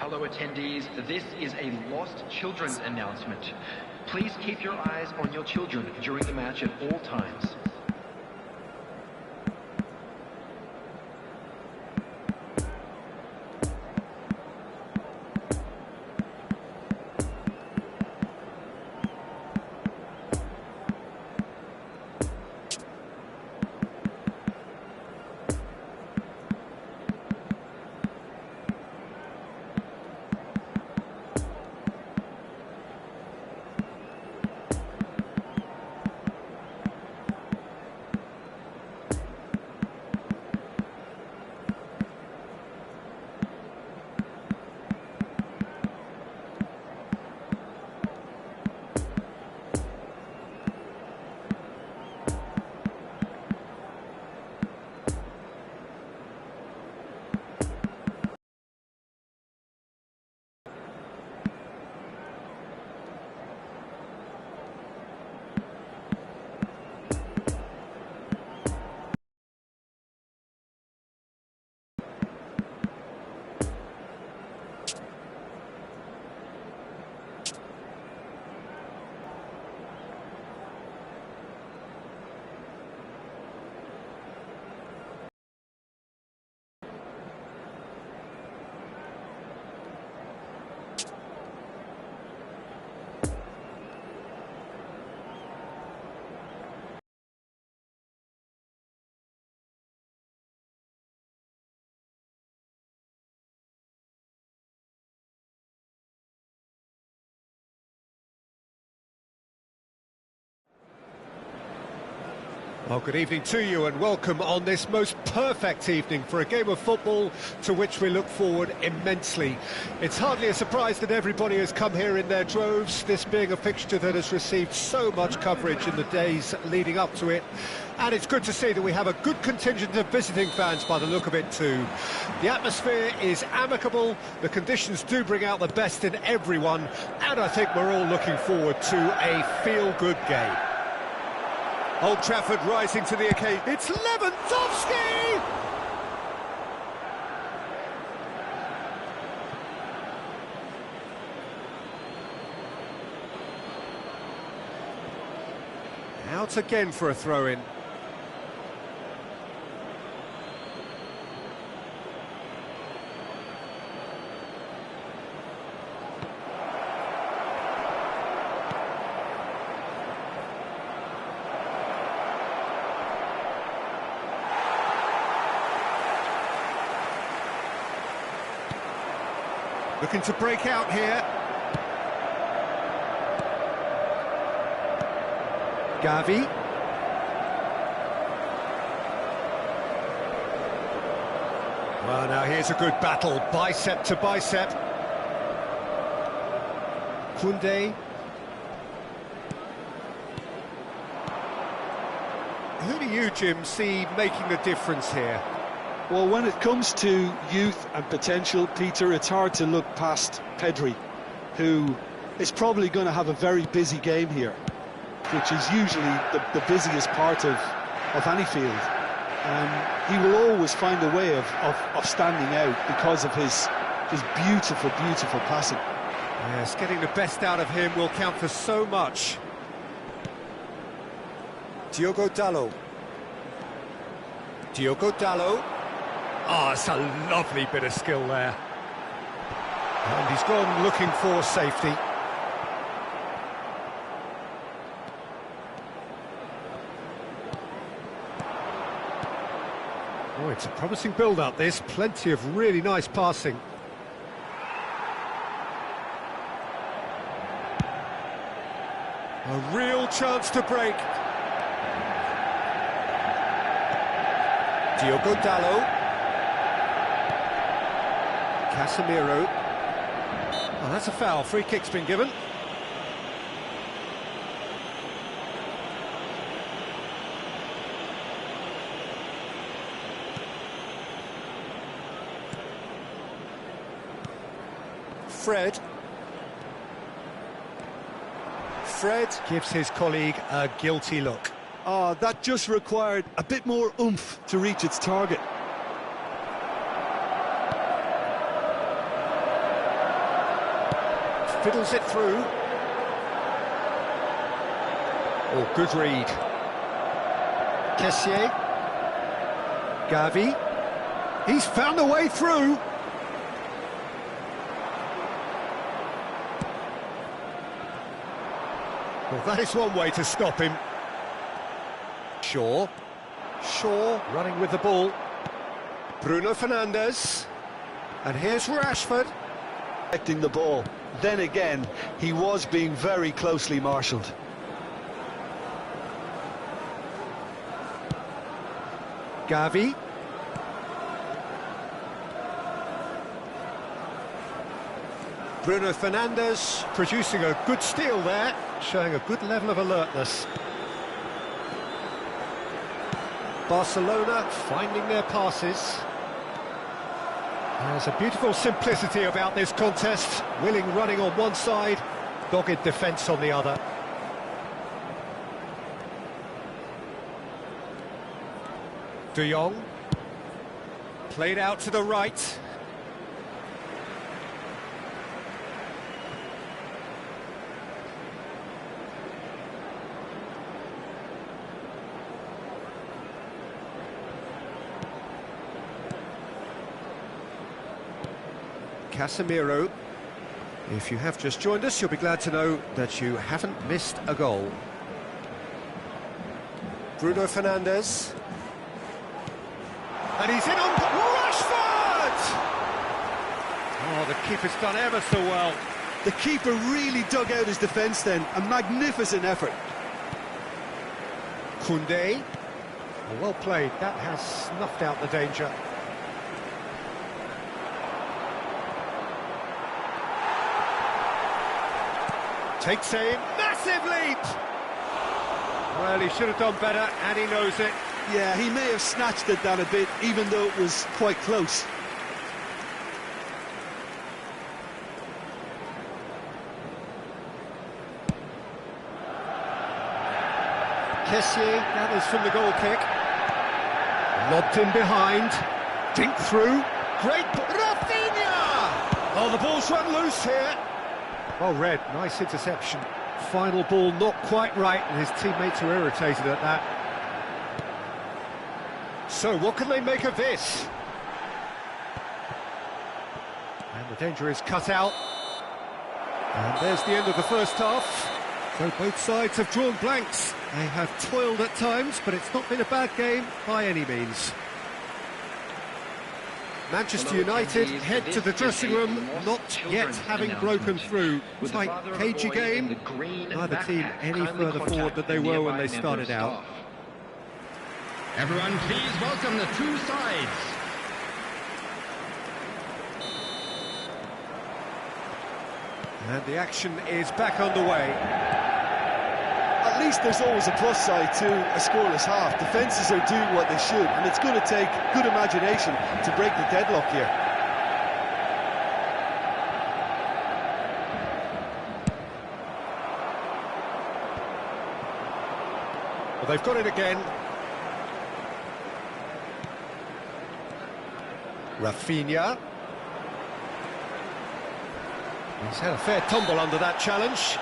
Fellow attendees, this is a lost children's announcement. Please keep your eyes on your children during the match at all times. Well, good evening to you and welcome on this most perfect evening for a game of football to which we look forward immensely. It's hardly a surprise that everybody has come here in their droves, this being a fixture that has received so much coverage in the days leading up to it. And it's good to see that we have a good contingent of visiting fans by the look of it too. The atmosphere is amicable, the conditions do bring out the best in everyone, and I think we're all looking forward to a feel-good game. Old Trafford rising to the occasion. It's Lewandowski! Out again for a throw-in. Looking to break out here. Gavi. Well, now here's a good battle, bicep to bicep. Koundé. Who do you, Jim, see making the difference here? Well, when it comes to youth and potential, Peter, it's hard to look past Pedri, who is probably going to have a very busy game here, which is usually the busiest part of any field. He will always find a way of standing out because of his beautiful, beautiful passing. Yes, getting the best out of him will count for so much. Diogo Dalot. Diogo Dalot. Oh, it's a lovely bit of skill there. And he's gone looking for safety. Oh, it's a promising build-up, this. Plenty of really nice passing. A real chance to break. Diogo Dalot. Casemiro. Oh, that's a foul. Free kick's been given. Fred gives his colleague a guilty look. Oh, that just required a bit more oomph to reach its target. fiddles it through. Oh, good read. Kessié. Gavi. He's found a way through. Well, that is one way to stop him. Shaw running with the ball. Bruno Fernandes. And here's Rashford. Protecting the ball. Then again, he was being very closely marshalled. Gavi. Bruno Fernandes producing a good steal there, showing a good level of alertness. Barcelona finding their passes. There's a beautiful simplicity about this contest. Willing running on one side, dogged defence on the other. De Jong. Played out to the right. Casemiro. If you have just joined us, you'll be glad to know that you haven't missed a goal. Bruno Fernandes. And he's in on Rashford! Oh, the keeper's done ever so well. The keeper really dug out his defence then. A magnificent effort. Koundé. Well played. That has snuffed out the danger. Takes a massive leap! Well, he should have done better, and he knows it. Yeah, he may have snatched it down a bit, even though it was quite close. Kessié gathers from the goal kick. Lobbed in behind. Dink through. Great... Rafinha! Oh, the ball's run loose here. Well read, nice interception. Final ball not quite right, and his teammates are irritated at that. So, what can they make of this? And the danger is cut out. And there's the end of the first half. So both sides have drawn blanks. They have toiled at times, but it's not been a bad game by any means. Manchester United head to the dressing room, not yet having broken through. Tight, cagey game. Neither team any further forward than they were when they started out. Everyone, please welcome the two sides. And the action is back underway. At least there's always a plus side to a scoreless half. Defences are doing what they should, and it's going to take good imagination to break the deadlock here. Well, they've got it again. Rafinha. He's had a fair tumble under that challenge.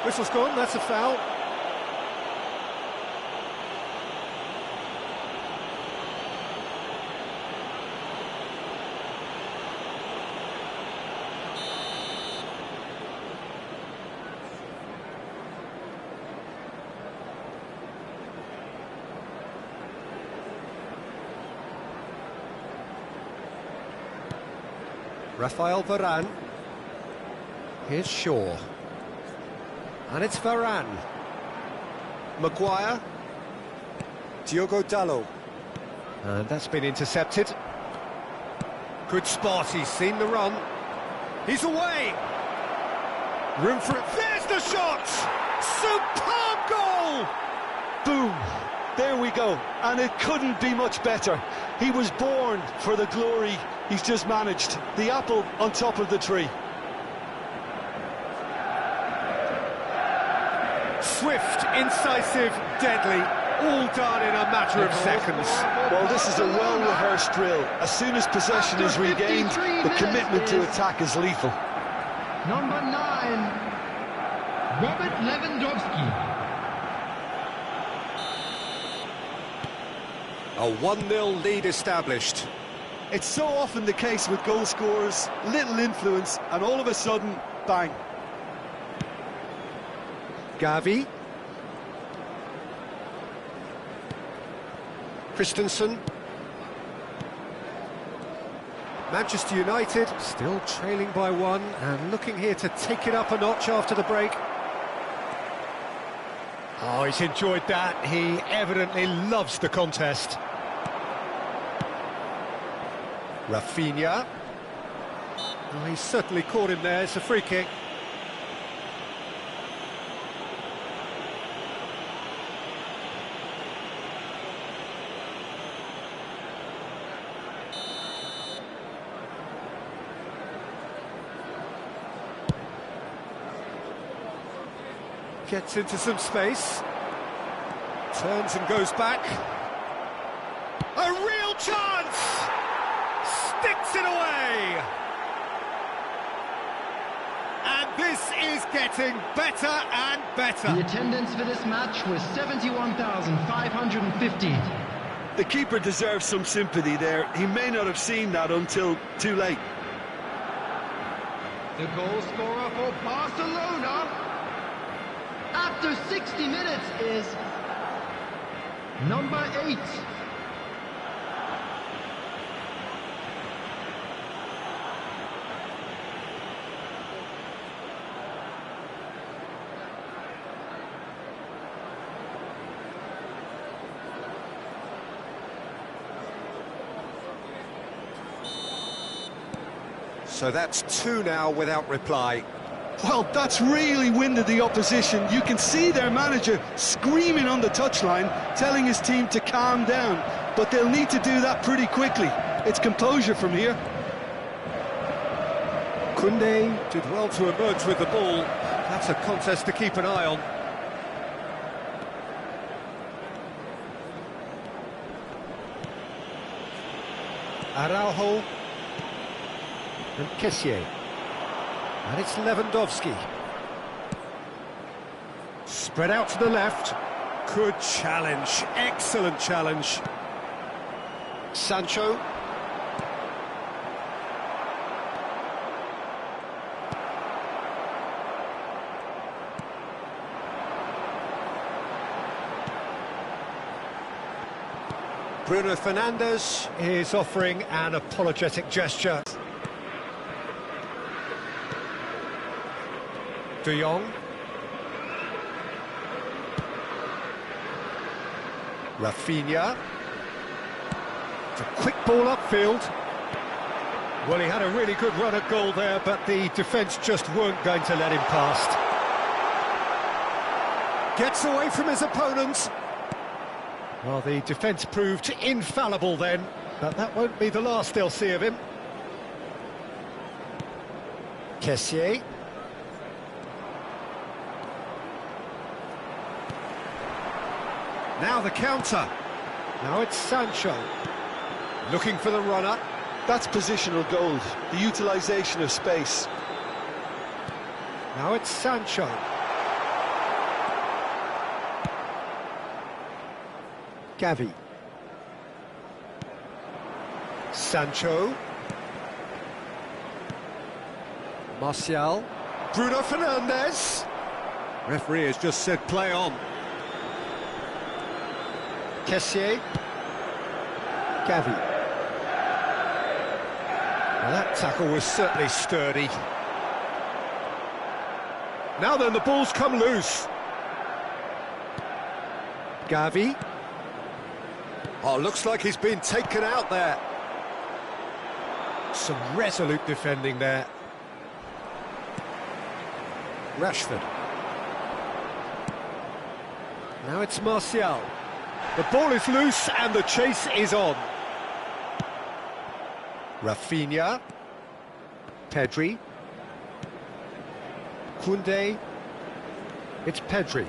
Whistle's gone, that's a foul. Rafael Varane. Here's Shaw. And it's Varane. Maguire. Diogo Dalot. And that's been intercepted. Good spot, he's seen the run. He's away. Room for it. There's the shot! Superb goal! Boom! There we go. And it couldn't be much better. He was born for the glory he's just managed. The apple on top of the tree. Swift, incisive, deadly, all done in a matter of seconds. Well, this is a well-rehearsed drill. As soon as possession is regained, the commitment to attack is lethal. Number 9, Robert Lewandowski. A 1-0 lead established. It's so often the case with goal scorers, little influence, and all of a sudden, bang. Gavi. Christensen. Manchester United still trailing by 1 and looking here to take it up a notch after the break. Oh, he's enjoyed that. He evidently loves the contest. Rafinha. Oh, he's certainly caught him there. It's a free kick. Gets into some space. Turns and goes back. A real chance! Sticks it away! And this is getting better and better. The attendance for this match was 71,550. The keeper deserves some sympathy there. He may not have seen that until too late. The goal scorer for Barcelona after 60 minutes is number 8. So that's 2 now without reply. Well, that's really winded the opposition. You can see their manager screaming on the touchline, telling his team to calm down. But they'll need to do that pretty quickly. It's composure from here. Koundé did well to emerge with the ball. That's a contest to keep an eye on. Araujo. And Kessié. And it's Lewandowski. Spread out to the left. Good challenge. Excellent challenge. Sancho. Bruno Fernandes is offering an apologetic gesture. De Jong. Rafinha. It's a quick ball upfield. Well, he had a really good run at goal there, but the defence just weren't going to let him past. Gets away from his opponents. Well, the defence proved infallible then, but that won't be the last they'll see of him. Kessié. Now the counter. Now it's Sancho. Looking for the runner. That's positional gold, the utilisation of space. Now it's Sancho. Gavi. Sancho. Martial. Bruno Fernandes. Referee has just said play on. Kessié. Gavi. Well, that tackle was certainly sturdy. Now then, the ball's come loose. Gavi. Oh, looks like he's been taken out there. Some resolute defending there. Rashford. Now it's Martial. The ball is loose and the chase is on. Rafinha. Pedri. Koundé. It's Pedri.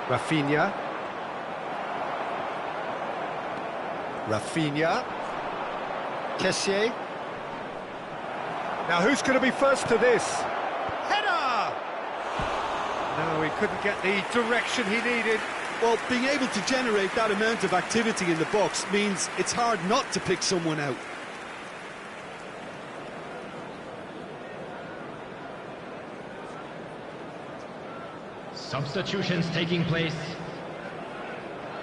Rafinha. Rafinha. Kessié. Now who's going to be first to this? Header! No, he couldn't get the direction he needed. Well, being able to generate that amount of activity in the box means it's hard not to pick someone out. Substitutions taking place.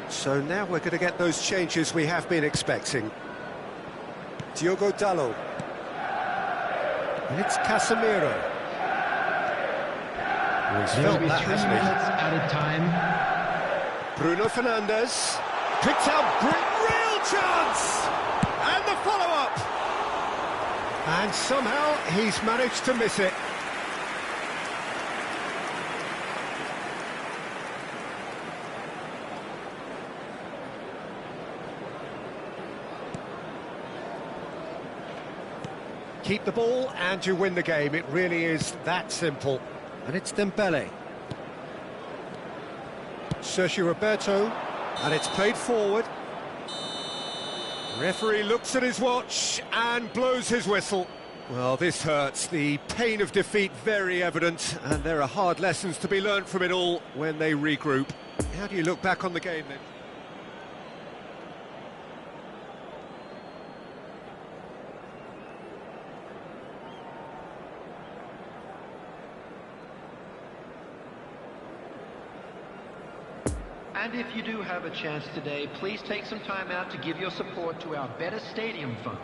So now we're going to get those changes we have been expecting. Diogo Dalot. And it's Casemiro. He's There will felt be that, 3 hasn't minutes he? added time. Bruno Fernandes. Picked out, real chance! And the follow-up! And somehow he's managed to miss it. Keep the ball and you win the game. It really is that simple. And it's Dembele. Sergio Roberto. And it's played forward. Referee looks at his watch and blows his whistle. Well, this hurts. The pain of defeat very evident. And there are hard lessons to be learned from it all when they regroup. How do you look back on the game then? And if you do have a chance today, please take some time out to give your support to our Better Stadium Fund.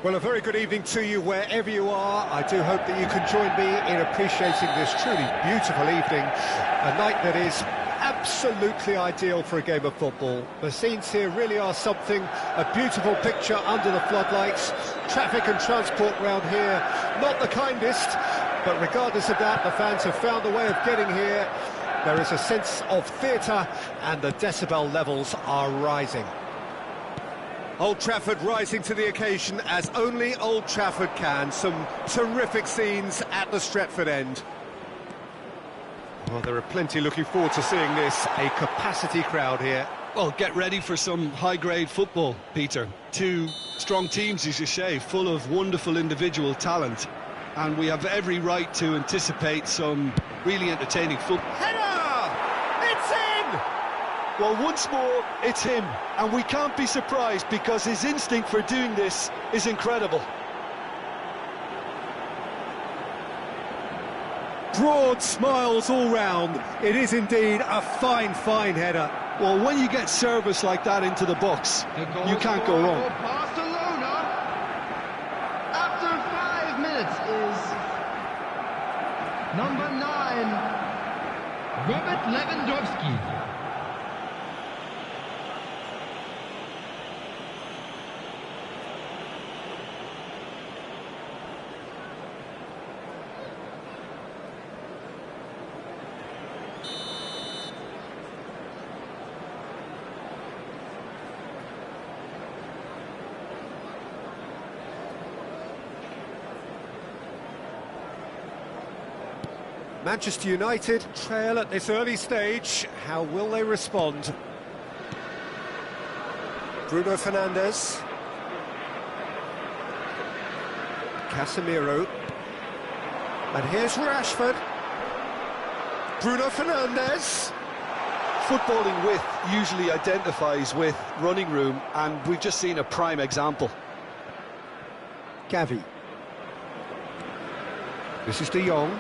Well, a very good evening to you wherever you are. I do hope that you can join me in appreciating this truly beautiful evening, a night that is absolutely ideal for a game of football. The scenes here really are something, a beautiful picture under the floodlights. Traffic and transport round here, not the kindest, but regardless of that, the fans have found a way of getting here. There is a sense of theatre and the decibel levels are rising. Old Trafford rising to the occasion as only Old Trafford can. Some terrific scenes at the Stretford end. Well, there are plenty looking forward to seeing this. A capacity crowd here. Well, get ready for some high-grade football, Peter. Two strong teams, as you say, full of wonderful individual talent. And we have every right to anticipate some really entertaining football. Header! It's in! Well, once more, it's him. And we can't be surprised because his instinct for doing this is incredible. Broad smiles all round. It is indeed a fine, fine header. Well, when you get service like that into the box, you can't go wrong. Barcelona, after 5 minutes, is number 9, Robert Lewandowski. Manchester United trail at this early stage. How will they respond? Bruno Fernandes. Casemiro. And here's Rashford. Bruno Fernandes. Footballing width usually identifies with running room, and we've just seen a prime example. Gavi. This is De Jong.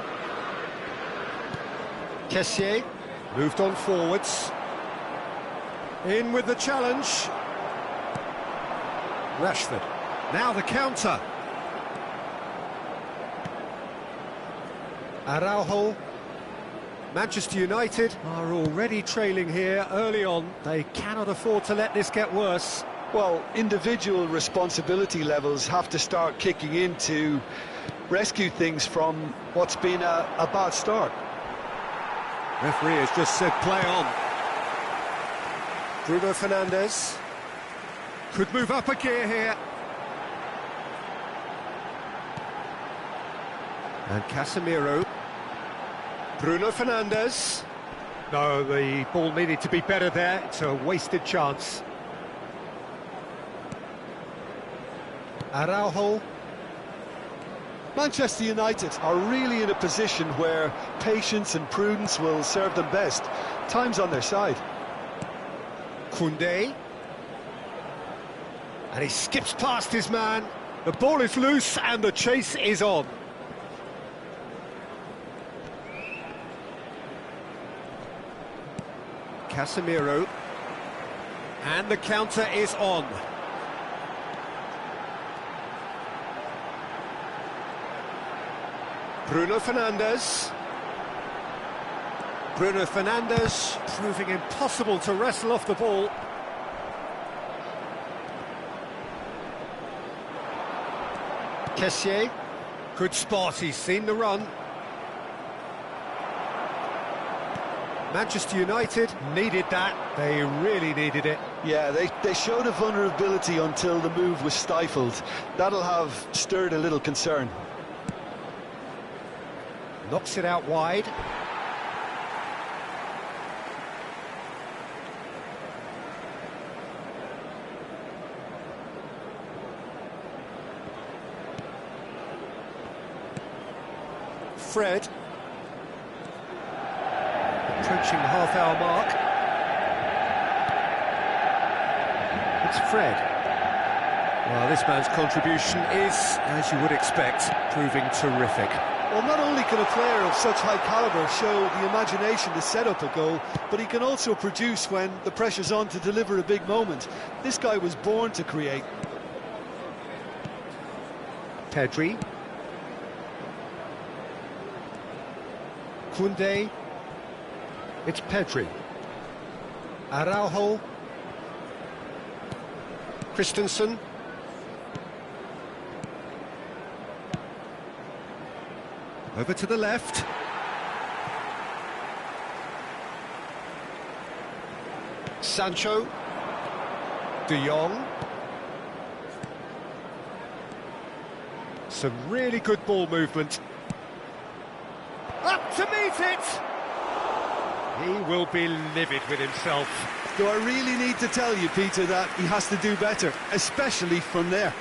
Kessié moved on forwards. In with the challenge. Rashford. Now the counter. Araujo. Manchester United are already trailing here early on. They cannot afford to let this get worse. Well, individual responsibility levels have to start kicking in to rescue things from what's been a bad start. Referee has just said play on. Bruno Fernandes could move up a gear here. And Casemiro. Bruno Fernandes. No, the ball needed to be better there. It's a wasted chance. Araujo. Manchester United are really in a position where patience and prudence will serve them best. Time's on their side. Koundé. And he skips past his man. The ball is loose and the chase is on. Casemiro. And the counter is on. Bruno Fernandes. Bruno Fernandes proving impossible to wrestle off the ball. Kessié. Good spot, he's seen the run. Manchester United needed that, they really needed it. Yeah, they showed a vulnerability until the move was stifled. That'll have stirred a little concern. Knocks it out wide. Fred. Approaching the half-hour mark. It's Fred. Well, this man's contribution is, as you would expect, proving terrific. Well, not only can a player of such high calibre show the imagination to set up a goal, but he can also produce when the pressure's on to deliver a big moment. This guy was born to create. Pedri. Koundé. It's Pedri. Araujo. Christensen. Over to the left. Sancho. De Jong. Some really good ball movement. Up to meet it! He will be livid with himself. Do I really need to tell you, Peter, that he has to do better, especially from there?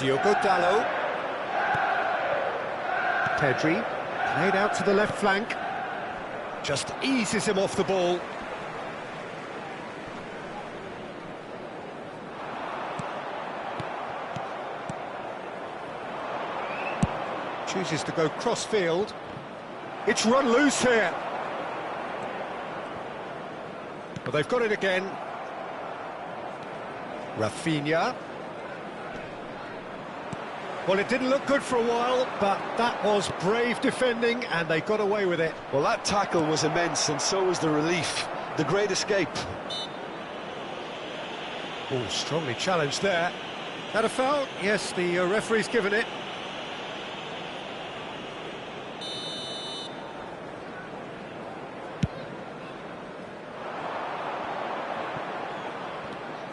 Diogo Dalot. Pedri, played out to the left flank. Just eases him off the ball. Chooses to go cross-field. It's run loose here. But they've got it again. Rafinha. Well, it didn't look good for a while, but that was brave defending, and they got away with it. Well, that tackle was immense, and so was the relief. The great escape. Oh, strongly challenged there. Had a foul? Yes, the referee's given it.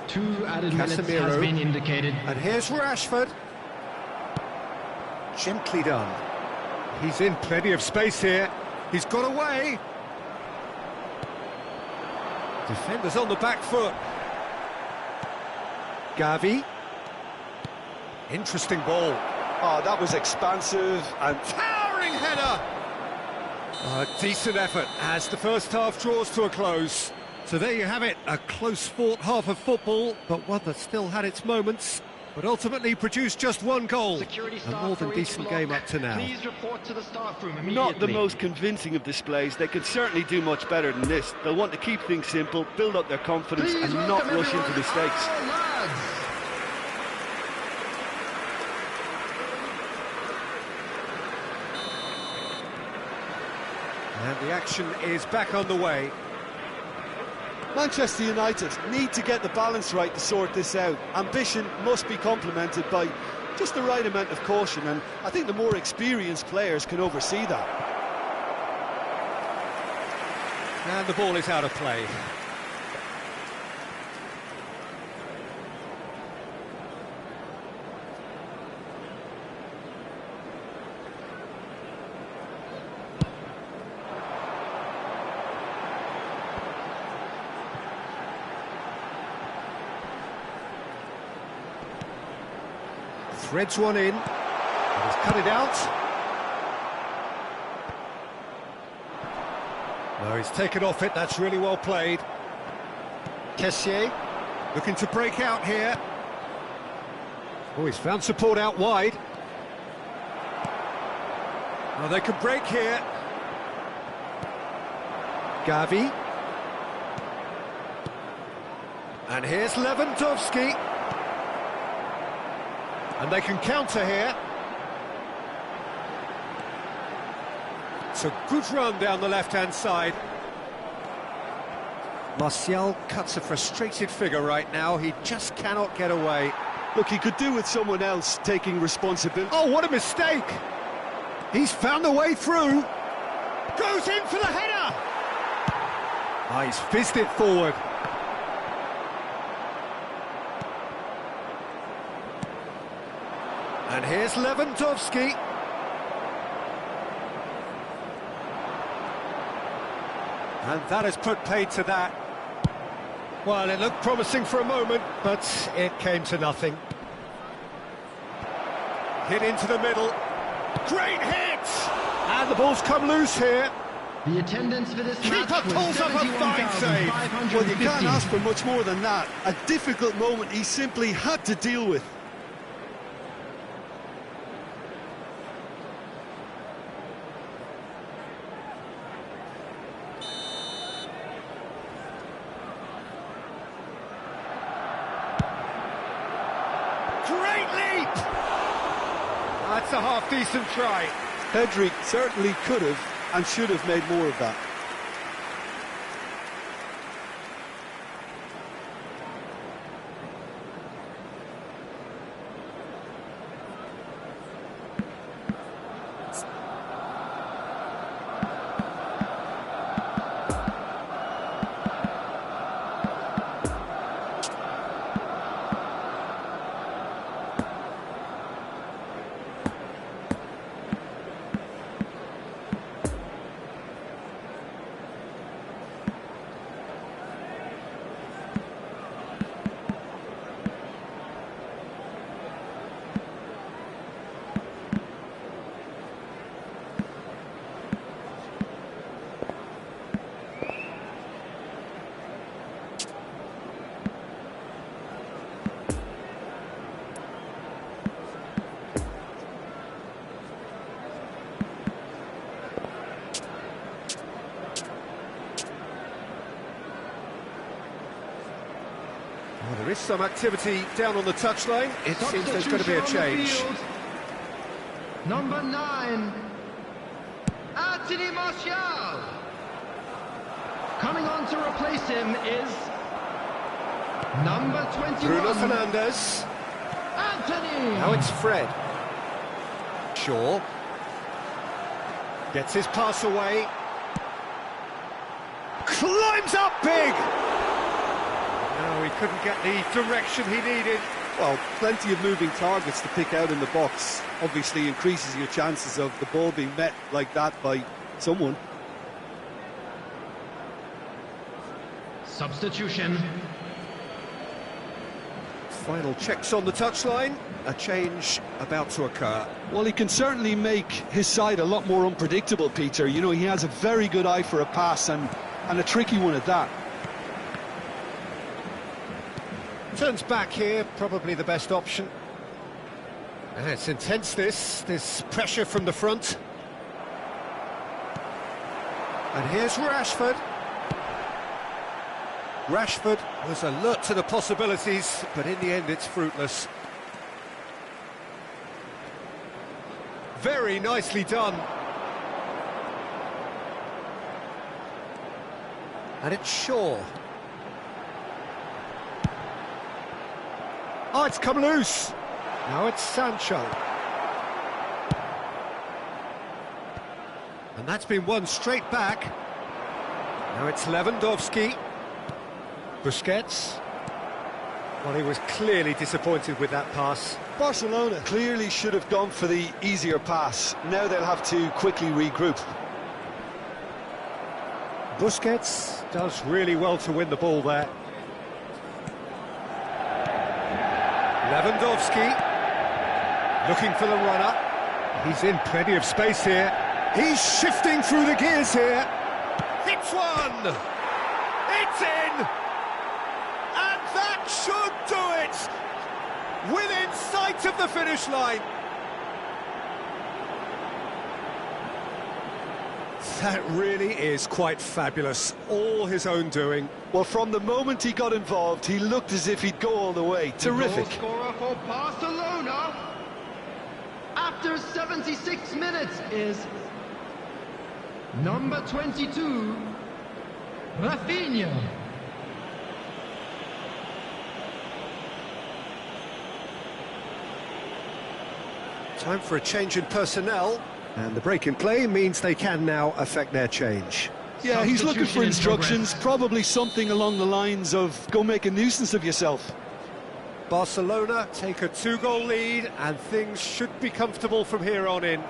Two added minutes has been indicated. And here's Rashford. Gently done. He's in plenty of space here. He's got away. Defenders on the back foot. Gavi. Interesting ball. Oh, that was expansive and towering header. A decent effort as the first half draws to a close. So there you have it, a close-fought half of football, but one that still had its moments, but ultimately produced just one goal. A more than decent game up to now. Please report to the staff room immediately. Not the most convincing of displays. They could certainly do much better than this. They'll want to keep things simple, build up their confidence and not rush into mistakes. And the action is back on the way. Manchester United need to get the balance right to sort this out. Ambition must be complemented by just the right amount of caution, and I think the more experienced players can oversee that. And the ball is out of play. Threads one in, and he's cut it out. No, he's taken off it, that's really well played. Kessié looking to break out here. Oh, he's found support out wide. Oh, they could break here. Gavi. And here's Lewandowski. And they can counter here. It's a good run down the left-hand side. Martial cuts a frustrated figure right now. He just cannot get away. Look, he could do with someone else taking responsibility. Oh, what a mistake! He's found a way through. Goes in for the header! Ah, he's fizzed it forward. And here's Lewandowski. And that has put paid to that. Well, it looked promising for a moment, but it came to nothing. Hit into the middle. Great hit! And the ball's come loose here. The attendance for this Keeper match was pulls up a fine save. Well, you can't ask for much more than that. A difficult moment he simply had to deal with. Great leap! That's a half-decent try. Pedri certainly could have and should have made more of that. Well, there is some activity down on the touchline. It seems there's going to be a change. Number 9, Anthony Martial. Coming on to replace him is number 21. Bruno Fernandes. Anthony. Now it's Fred. Shaw. Gets his pass away. Climbs up big! No, he couldn't get the direction he needed. Well, plenty of moving targets to pick out in the box. Obviously increases your chances of the ball being met like that by someone. Substitution. Final checks on the touchline. A change about to occur. Well, he can certainly make his side a lot more unpredictable, Peter. You know, he has a very good eye for a pass and a tricky one at that. Turns back here, probably the best option. And it's intense, this pressure from the front. And here's Rashford. Rashford was alert to the possibilities, but in the end it's fruitless. Very nicely done. And it's Shaw. Oh, it's come loose. Now it's Sancho. And that's been won straight back. Now it's Lewandowski. Busquets. Well, he was clearly disappointed with that pass. Barcelona clearly should have gone for the easier pass. Now they'll have to quickly regroup. Busquets does really well to win the ball there. Lewandowski looking for the runner. He's in plenty of space here. He's shifting through the gears here. Hits one! It's in! And that should do it! Within sight of the finish line. That really is quite fabulous. All his own doing. Well, from the moment he got involved, he looked as if he'd go all the way. Terrific. The goal scorer for Barcelona after 76 minutes is number 22, Rafinha. Time for a change in personnel, and the break in play means they can now affect their change. Yeah, he's looking for Substitution in instructions, progress. probably something along the lines of go make a nuisance of yourself. Barcelona take a 2-goal lead, and things should be comfortable from here on in.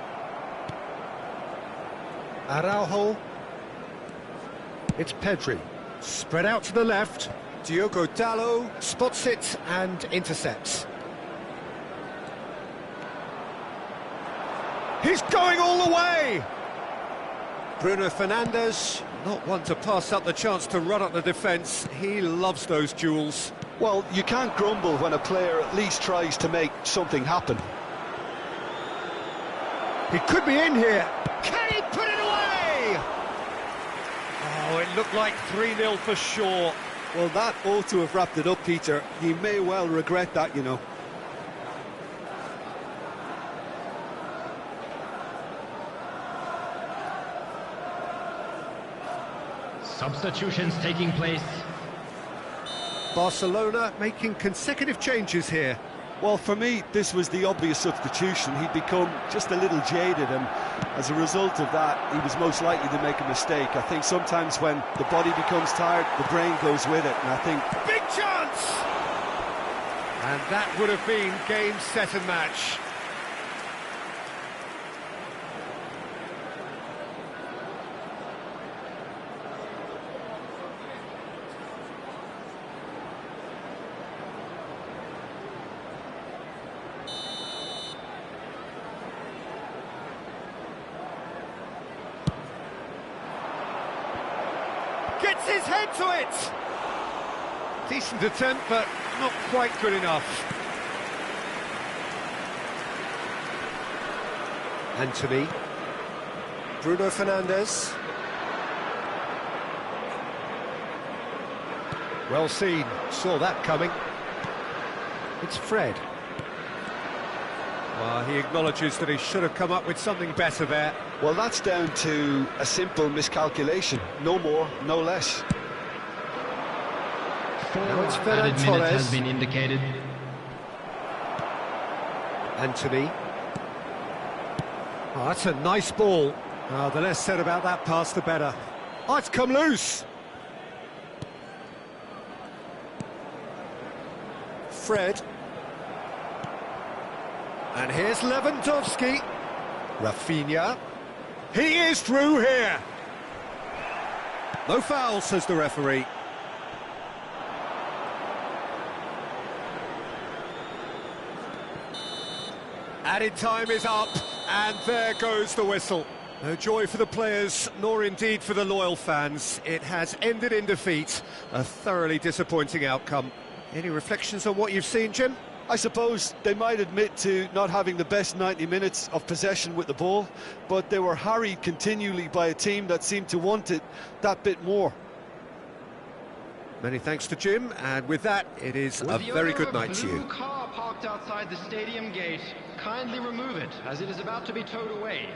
Araujo. It's Pedri. Spread out to the left. Diogo Dalot spots it and intercepts. He's going all the way! Bruno Fernandes, not one to pass up the chance to run up the defence. He loves those duels. Well, you can't grumble when a player at least tries to make something happen. He could be in here. Can he put it away? Oh, it looked like 3-0 for sure. Well, that ought to have wrapped it up, Peter. He may well regret that, you know. Substitutions taking place. Barcelona making consecutive changes here. Well, for me, this was the obvious substitution. He'd become just a little jaded, and as a result of that, he was most likely to make a mistake. I think sometimes when the body becomes tired, the brain goes with it, and I think... Big chance! And that would have been game, set and match. Gets his head to it! Decent attempt, but not quite good enough. Anthony. Bruno Fernandes. Well seen, saw that coming. It's Fred. Well, he acknowledges that he should have come up with something better there. Well, that's down to a simple miscalculation. No more, no less. Now it's Added Ferran minutes Torres. has been indicated. Anthony. Oh, that's a nice ball. Oh, the less said about that pass, the better. Oh, it's come loose. Fred. And here's Lewandowski. Rafinha. He is through here. No foul, says the referee. Added time is up, and there goes the whistle. No joy for the players, nor indeed for the loyal fans. It has ended in defeat. A thoroughly disappointing outcome. Any reflections on what you've seen, Jim? I suppose they might admit to not having the best 90 minutes of possession with the ball, but they were harried continually by a team that seemed to want it that bit more. Many thanks to Jim, and with that, it is a very good night to you. Blue car parked outside the stadium gate. Kindly remove it, as it is about to be towed away.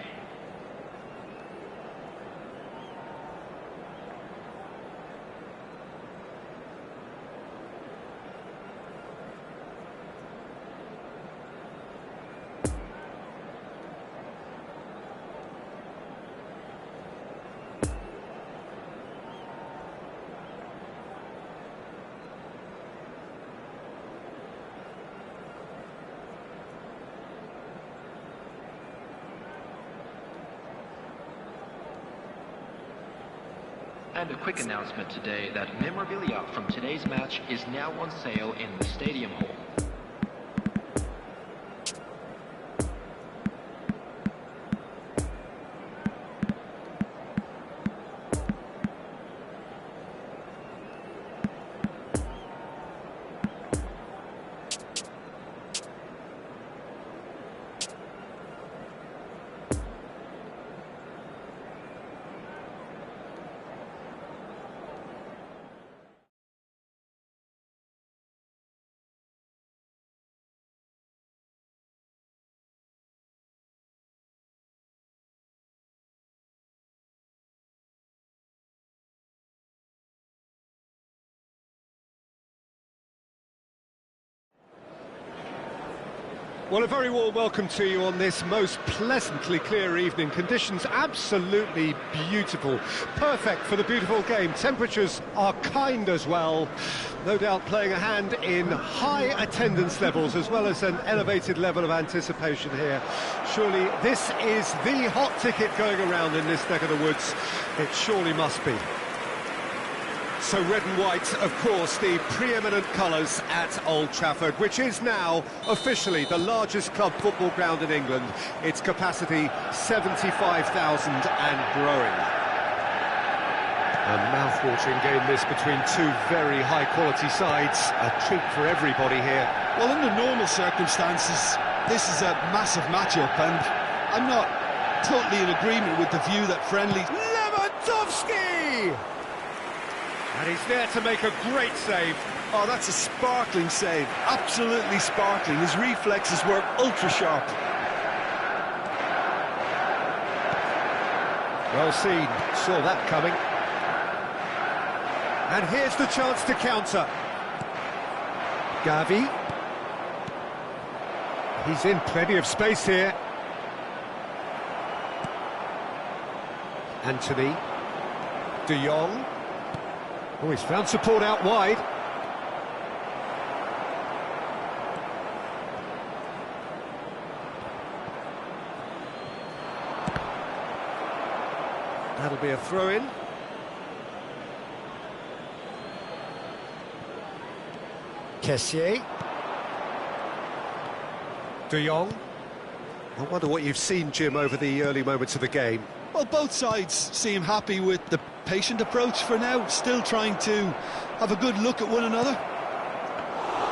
And a quick announcement today that memorabilia from today's match is now on sale in the stadium hall. Well, a very warm welcome to you on this most pleasantly clear evening. Conditions absolutely beautiful. Perfect for the beautiful game. Temperatures are kind as well. No doubt playing a hand in high attendance levels as well as an elevated level of anticipation here. Surely this is the hot ticket going around in this neck of the woods. It surely must be. So red and white, of course, the preeminent colours at Old Trafford, which is now officially the largest club football ground in England. Its capacity 75,000 and growing. A mouth-watering game this between two very high-quality sides. A treat for everybody here. Well, under normal circumstances, this is a massive match-up, and I'm not totally in agreement with the view that friendly... Lewandowski! And he's there to make a great save. Oh, that's a sparkling save. Absolutely sparkling. His reflexes were ultra-sharp. Well seen. Saw that coming. And here's the chance to counter. Gavi. He's in plenty of space here. Anthony. De Jong. Oh, he's found support out wide. That'll be a throw-in. Kessié. De Jong. I wonder what you've seen, Jim, over the early moments of the game. Well, both sides seem happy with the patient approach for now, still trying to have a good look at one another.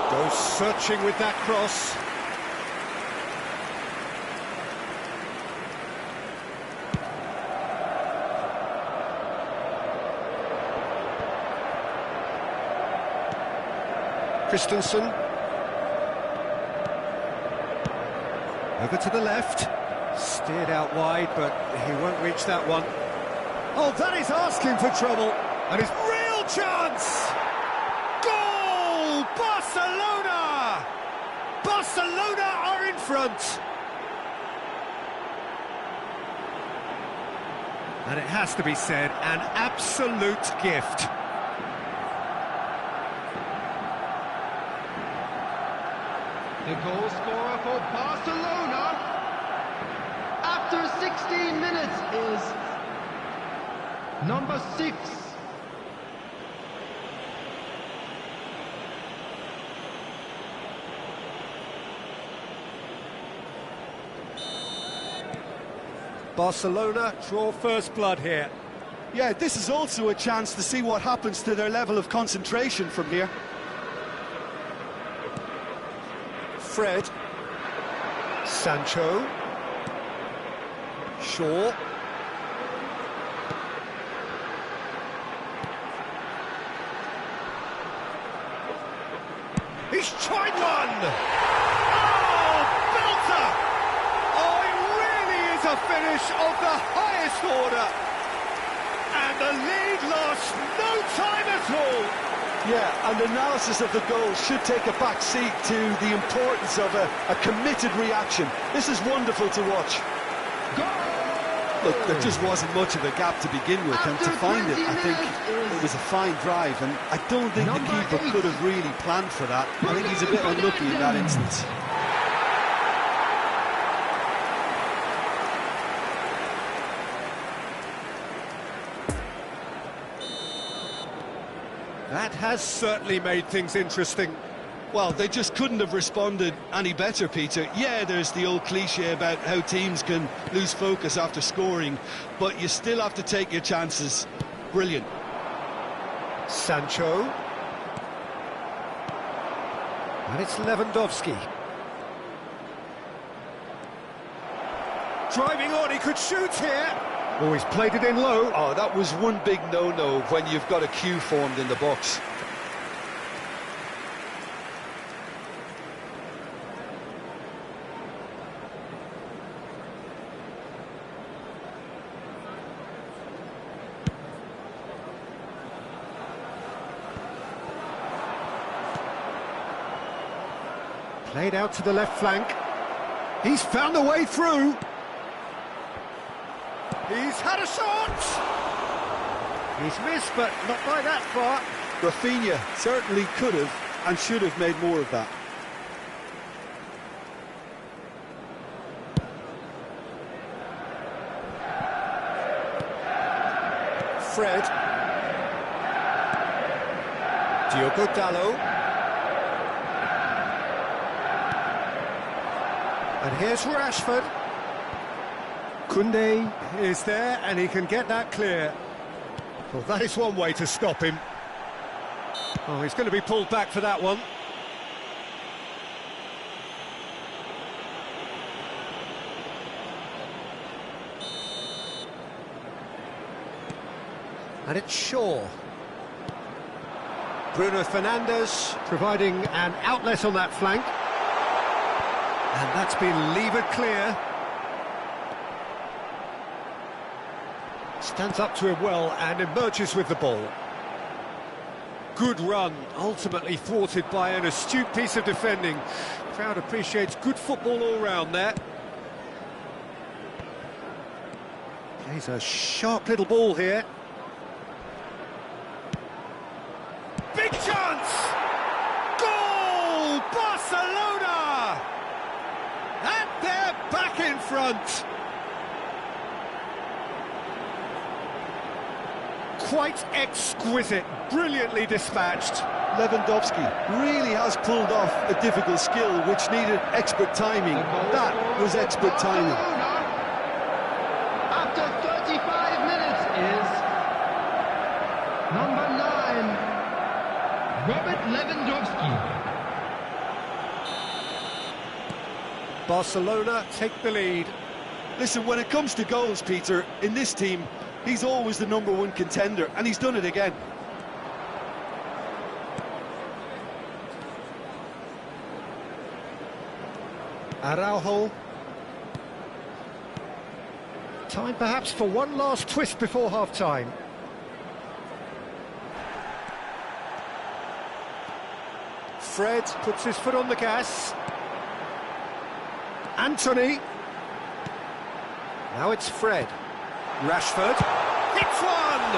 Goes searching with that cross. Christensen. Over to the left. Steered out wide, but he won't reach that one. Oh, that is asking for trouble. And his real chance! Goal! Barcelona! Barcelona are in front. And it has to be said, an absolute gift. The goal scorer for Barcelona after 16 minutes is number 6. Barcelona draw first blood here. Yeah, this is also a chance to see what happens to their level of concentration from here. Fred. Sancho. Shaw. He's tried one! Oh, belter! Oh, it really is a finish of the highest order. And the lead lost no time at all. Yeah, and analysis of the goal should take a back seat to the importance of a committed reaction. This is wonderful to watch. Look, there just wasn't much of a gap to begin with, and to find it, I think it was a fine drive, and I don't think the keeper could have really planned for that. I think he's a bit unlucky in that instance. That has certainly made things interesting. Well, they just couldn't have responded any better, Peter. Yeah, there's the old cliche about how teams can lose focus after scoring, but you still have to take your chances. Brilliant. Sancho. And it's Lewandowski. Driving on, he could shoot here. Oh, he's played it in low. Oh, that was one big no-no when you've got a queue formed in the box. Played out to the left flank. He's found a way through. He's had a shot! He's missed, but not by that far. Rafinha certainly could have and should have made more of that. Fred. Diogo Dalot. And here's Rashford. Koundé is there, and he can get that clear. Well, that is one way to stop him. Oh, he's going to be pulled back for that one. And it's Shaw. Bruno Fernandes providing an outlet on that flank. And that's been levered clear. Stands up to him well and emerges with the ball. Good run, ultimately thwarted by an astute piece of defending. Crowd appreciates good football all round there. Plays a sharp little ball here. Big chance! Goal! Barcelona! And they're back in front. Quite exquisite, brilliantly dispatched. Lewandowski really has pulled off a difficult skill which needed expert timing. That was expert timing. After 35 minutes is number 9, Robert Lewandowski. Barcelona take the lead. Listen, when it comes to goals, Peter, in this team, he's always the #1 contender, and he's done it again. Araujo. Time perhaps for one last twist before half-time. Fred puts his foot on the gas. Anthony. Now it's Fred. Rashford. It's one!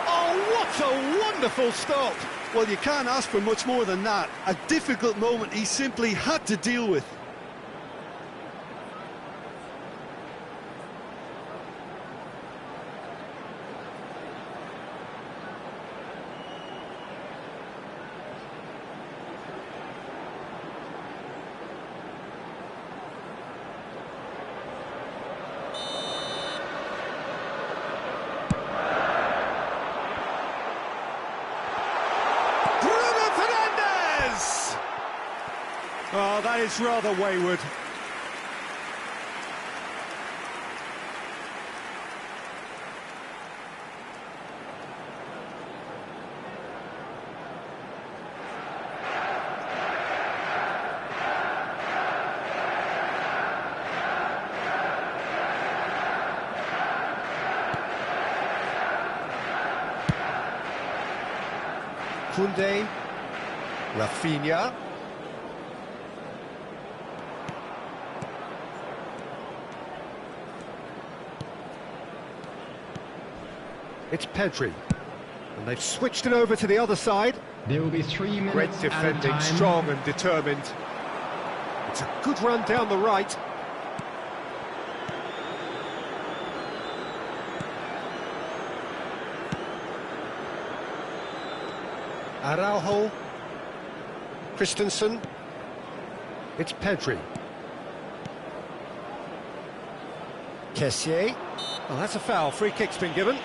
Oh, what a wonderful stop! Well, you can't ask for much more than that. A difficult moment he simply had to deal with. Oh, that is rather wayward. Koundé, Rafinha. It's Pedri, and they've switched it over to the other side. There will be 3 minutes. Great defending, strong and determined. It's a good run down the right. Araujo. Christensen. It's Pedri. Kessié. Oh, that's a foul. Free kick's been given.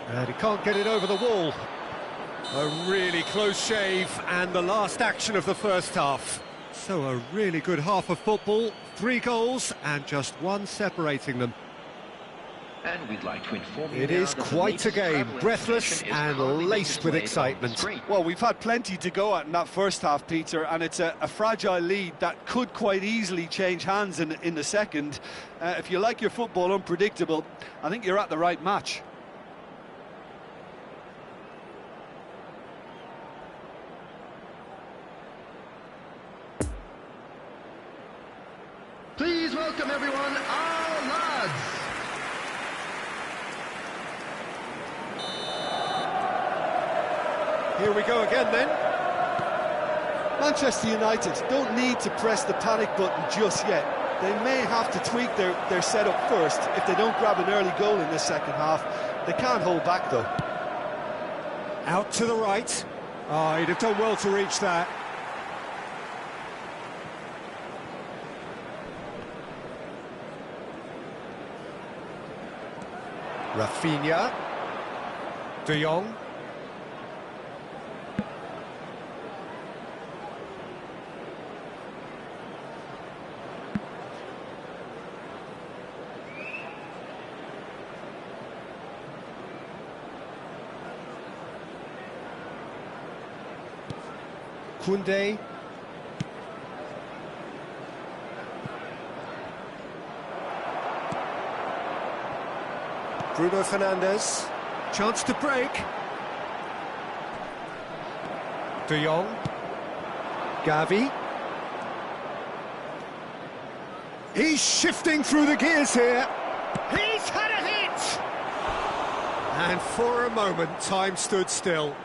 And he can't get it over the wall. A really close shave, and the last action of the first half. So a really good half of football, 3 goals and just 1 separating them. And we'd like to inform you It now is that the quite a latest game, travel breathless information is and currently being laced with displayed on the excitement. screen. Well, we've had plenty to go at in that first half, Peter, and it's a fragile lead that could quite easily change hands in the second. If you like your football unpredictable, I think you're at the right match. Please welcome everyone, our lads. Here we go again then. Manchester United don't need to press the panic button just yet. They may have to tweak their setup first if they don't grab an early goal in this second half. They can't hold back though. Out to the right. Oh, he'd have done well to reach that. Rafinha. De Jong. Koundé. Bruno Fernandes. Chance to break. De Jong. Gavi. He's shifting through the gears here. He's had a hit! And for a moment, time stood still.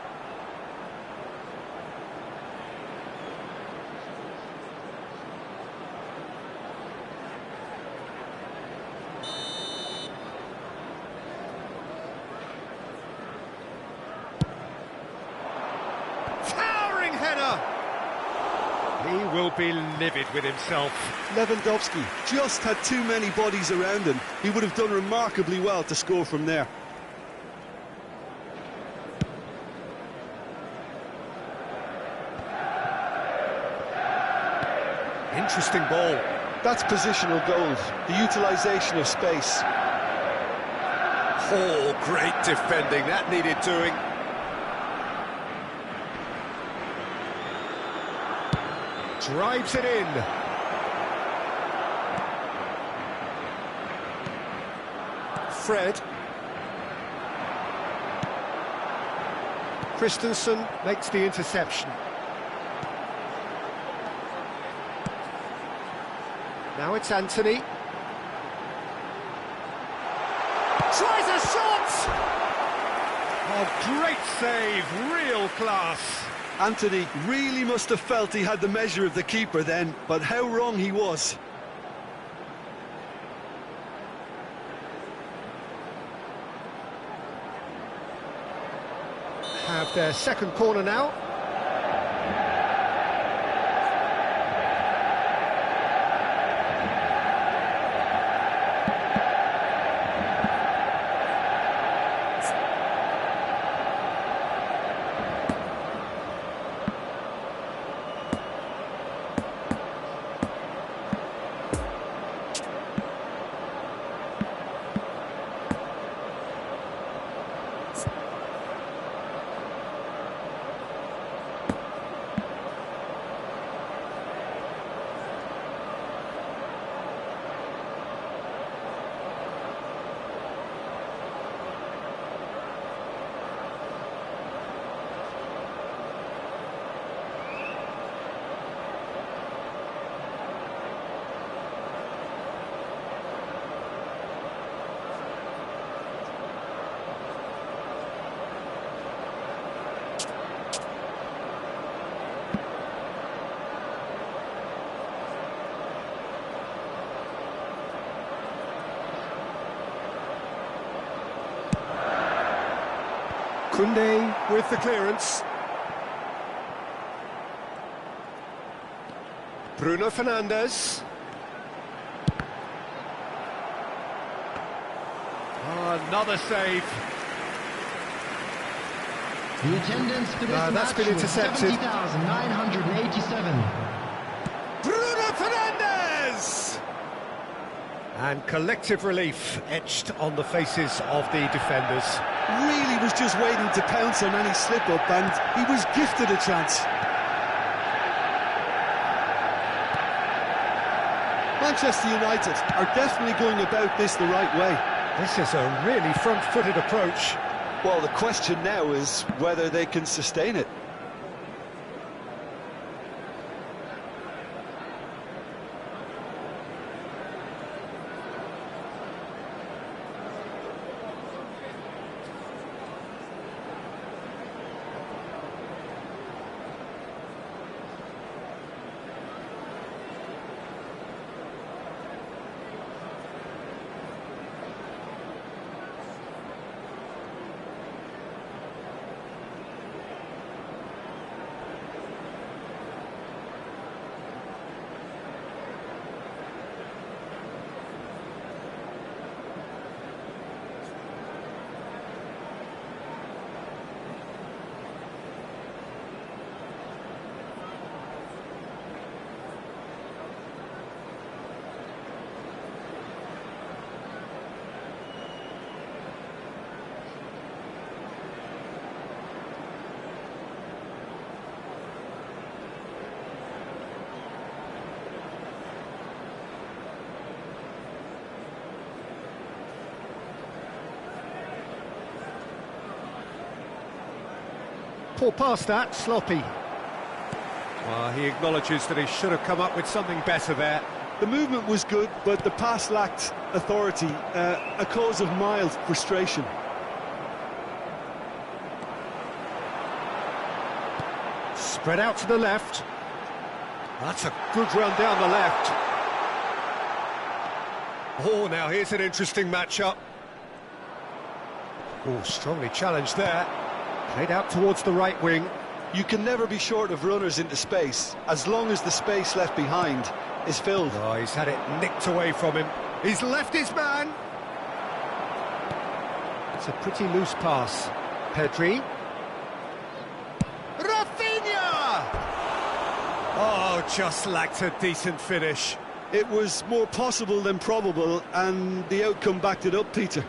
He will be livid with himself. Lewandowski just had too many bodies around him. He would have done remarkably well to score from there. Interesting ball. That's positional goals, the utilisation of space. Oh, great defending. That needed doing. Drives it in. Fred. Christensen makes the interception. Now it's Anthony. Tries a shot! Oh, great save, real class. Anthony really must have felt he had the measure of the keeper then, but how wrong he was. Have their second corner now. Koundé with the clearance. Bruno Fernandes. Another save. The attendance for this that's match been was intercepted. 70,987. Bruno Fernandes! And collective relief etched on the faces of the defenders. Really was just waiting to pounce on any slip-up, and he was gifted a chance. Manchester United are definitely going about this the right way. This is a really front-footed approach. Well, the question now is whether they can sustain it. Poor pass that, sloppy. Well, he acknowledges that he should have come up with something better there. The movement was good, but the pass lacked authority, a cause of mild frustration. Spread out to the left. That's a good run down the left. Oh, now here's an interesting matchup. Oh, strongly challenged there. Played out towards the right wing. You can never be short of runners into space, as long as the space left behind is filled. Oh, he's had it nicked away from him. He's left his man. It's a pretty loose pass. Pedri. Rafinha! Oh, just lacked a decent finish. It was more possible than probable, and the outcome backed it up, Peter.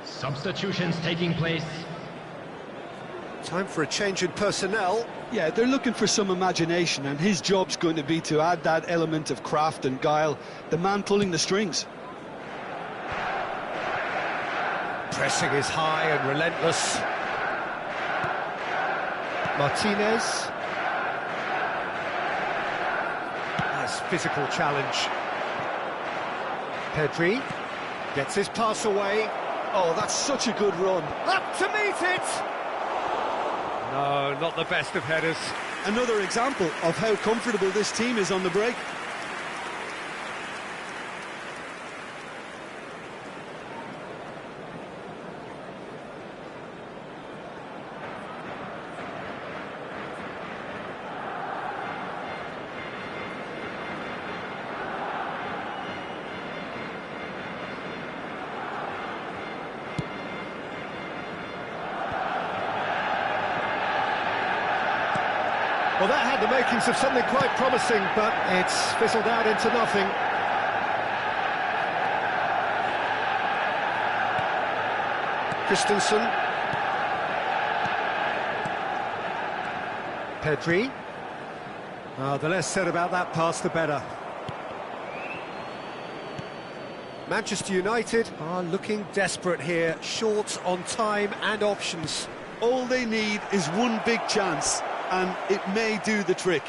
Substitutions taking place. Time for a change in personnel. Yeah, they're looking for some imagination, and his job's going to be to add that element of craft and guile, the man pulling the strings. Pressing is high and relentless. Martinez. Nice physical challenge. Pedri gets his pass away. Oh, that's such a good run. Up to meet it! No, not the best of headers. Another example of how comfortable this team is on the break. Well, that had the makings of something quite promising, but it's fizzled out into nothing. Christensen. Pedri. The less said about that pass, the better. Manchester United are looking desperate here, short on time and options. All they need is one big chance, and it may do the trick.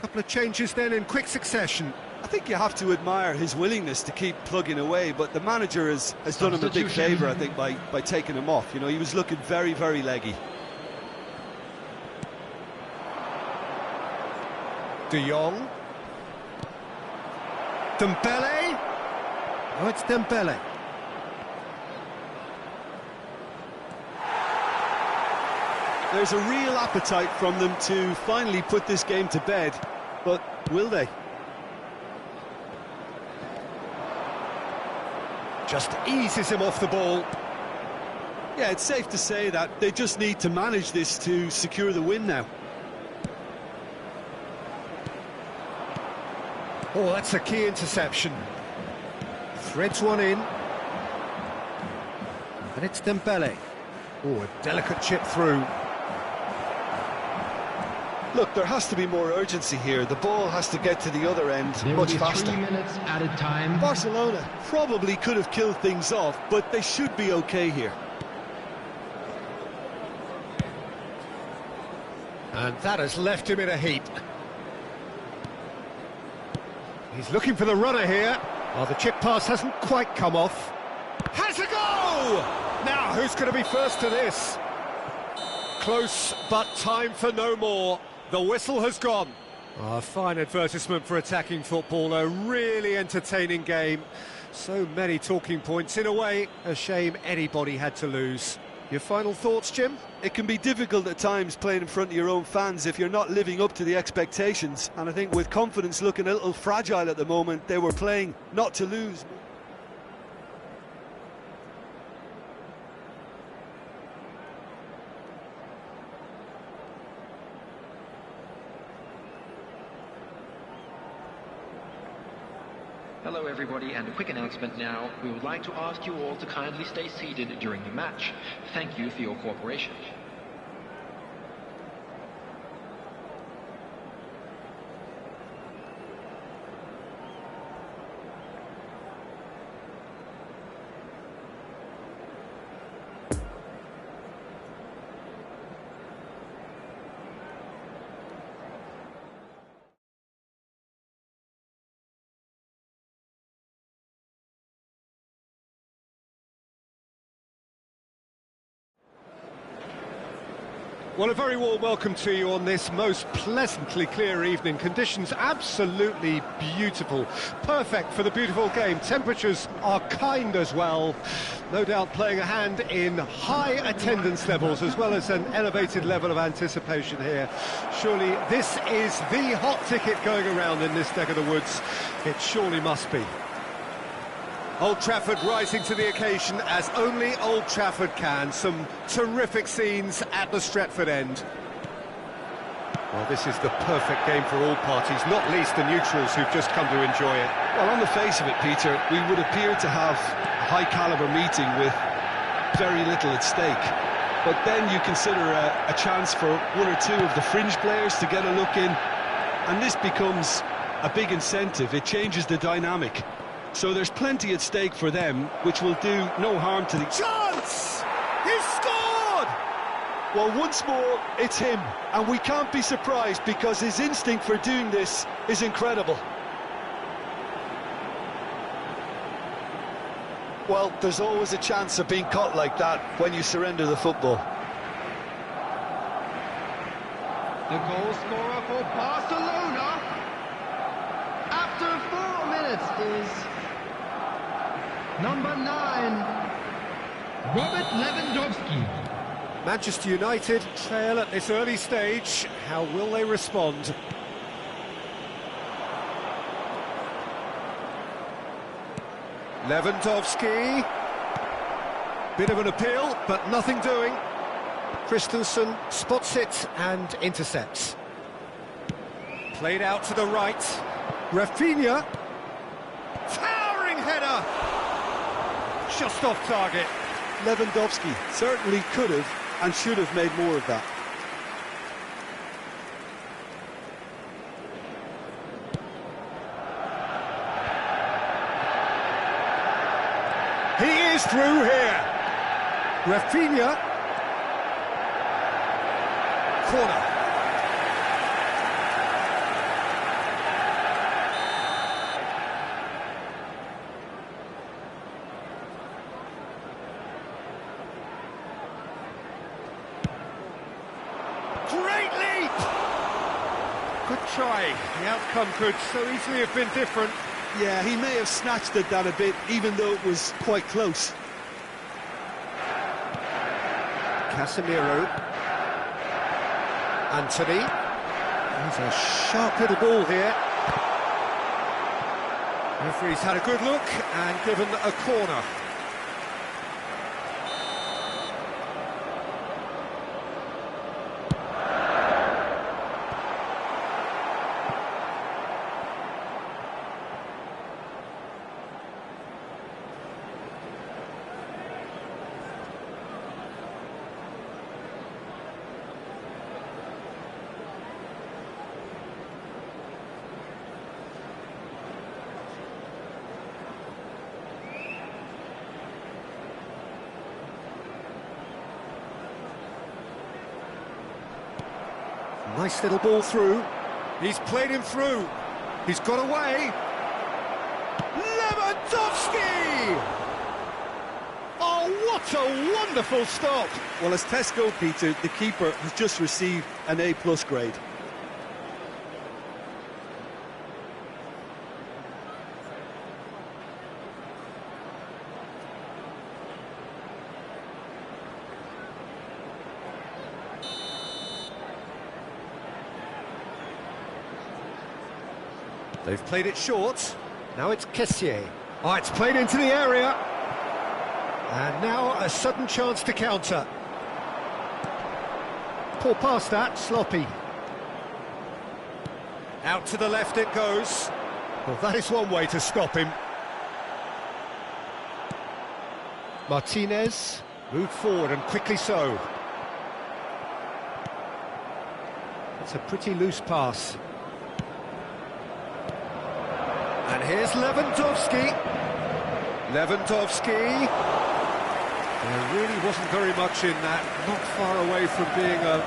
Couple of changes then in quick succession. I think you have to admire his willingness to keep plugging away, but the manager has done him a big favour, I think, by taking him off. You know, he was looking very, very leggy. De Jong. Dembele. Oh, it's Dembele. There's a real appetite from them to finally put this game to bed, but will they? Just eases him off the ball. Yeah, it's safe to say that they just need to manage this to secure the win now. Oh, that's a key interception. Threads one in. And it's Dembele. Oh, a delicate chip through. Look, there has to be more urgency here. The ball has to get to the other end much faster. 3 minutes at a time. Barcelona probably could have killed things off, but they should be okay here. And that has left him in a heap. He's looking for the runner here. Well, the chip pass hasn't quite come off. Has a go! Now, who's going to be first to this? Close, but time for no more. The whistle has gone. A fine advertisement for attacking football, a really entertaining game. So many talking points. In a way, a shame anybody had to lose. Your final thoughts, Jim? It can be difficult at times playing in front of your own fans if you're not living up to the expectations. And I think with confidence looking a little fragile at the moment, they were playing not to lose. Hello everybody, and a quick announcement now. We would like to ask you all to kindly stay seated during the match. Thank you for your cooperation. Well, a very warm welcome to you on this most pleasantly clear evening. Conditions absolutely beautiful. Perfect for the beautiful game. Temperatures are kind as well. No doubt playing a hand in high attendance levels as well as an elevated level of anticipation here. Surely this is the hot ticket going around in this neck of the woods. It surely must be. Old Trafford rising to the occasion as only Old Trafford can. Some terrific scenes at the Stretford end. Well, this is the perfect game for all parties, not least the neutrals who've just come to enjoy it. Well, on the face of it, Peter, we would appear to have a high-caliber meeting with very little at stake. But then you consider a chance for one or two of the fringe players to get a look in, and this becomes a big incentive. It changes the dynamic. So there's plenty at stake for them, which will do no harm to the... Chance! He's scored! Well, once more, it's him, and we can't be surprised because his instinct for doing this is incredible. Well, there's always a chance of being caught like that when you surrender the football. The goal scorer for Barcelona after 4 minutes is number 9, Robert Lewandowski. Manchester United trail at this early stage. How will they respond? Lewandowski. Bit of an appeal, but nothing doing. Christensen spots it and intercepts. Played out to the right. Rafinha. Towering header! Just off target. Lewandowski certainly could have and should have made more of that. He is through here. Rafinha. Corner. Great leap! Good try. The outcome could so easily have been different. Yeah, he may have snatched at that a bit, even though it was quite close. Casemiro. Anthony. There's a sharp little ball here. Referee's had a good look and given a corner. Nice little ball through. He's played him through. He's got away. Lewandowski! Oh, what a wonderful stop! Well, as Tesco, Peter, the keeper has just received an A+ grade. They've played it short. Now it's Kessié. Oh, it's played into the area. And now a sudden chance to counter. Poor pass that, sloppy. Out to the left it goes. Well, that is one way to stop him. Martinez moved forward and quickly so. It's a pretty loose pass. And here's Lewandowski. Lewandowski. There really wasn't very much in that, not far away from being a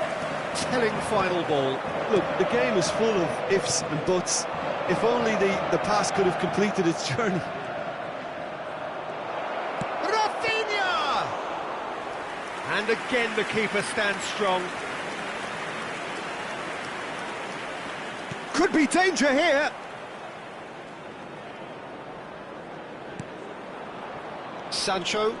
telling final ball. Look, the game is full of ifs and buts. If only the pass could have completed its journey. Rafinha! And again the keeper stands strong. Could be danger here. Sancho.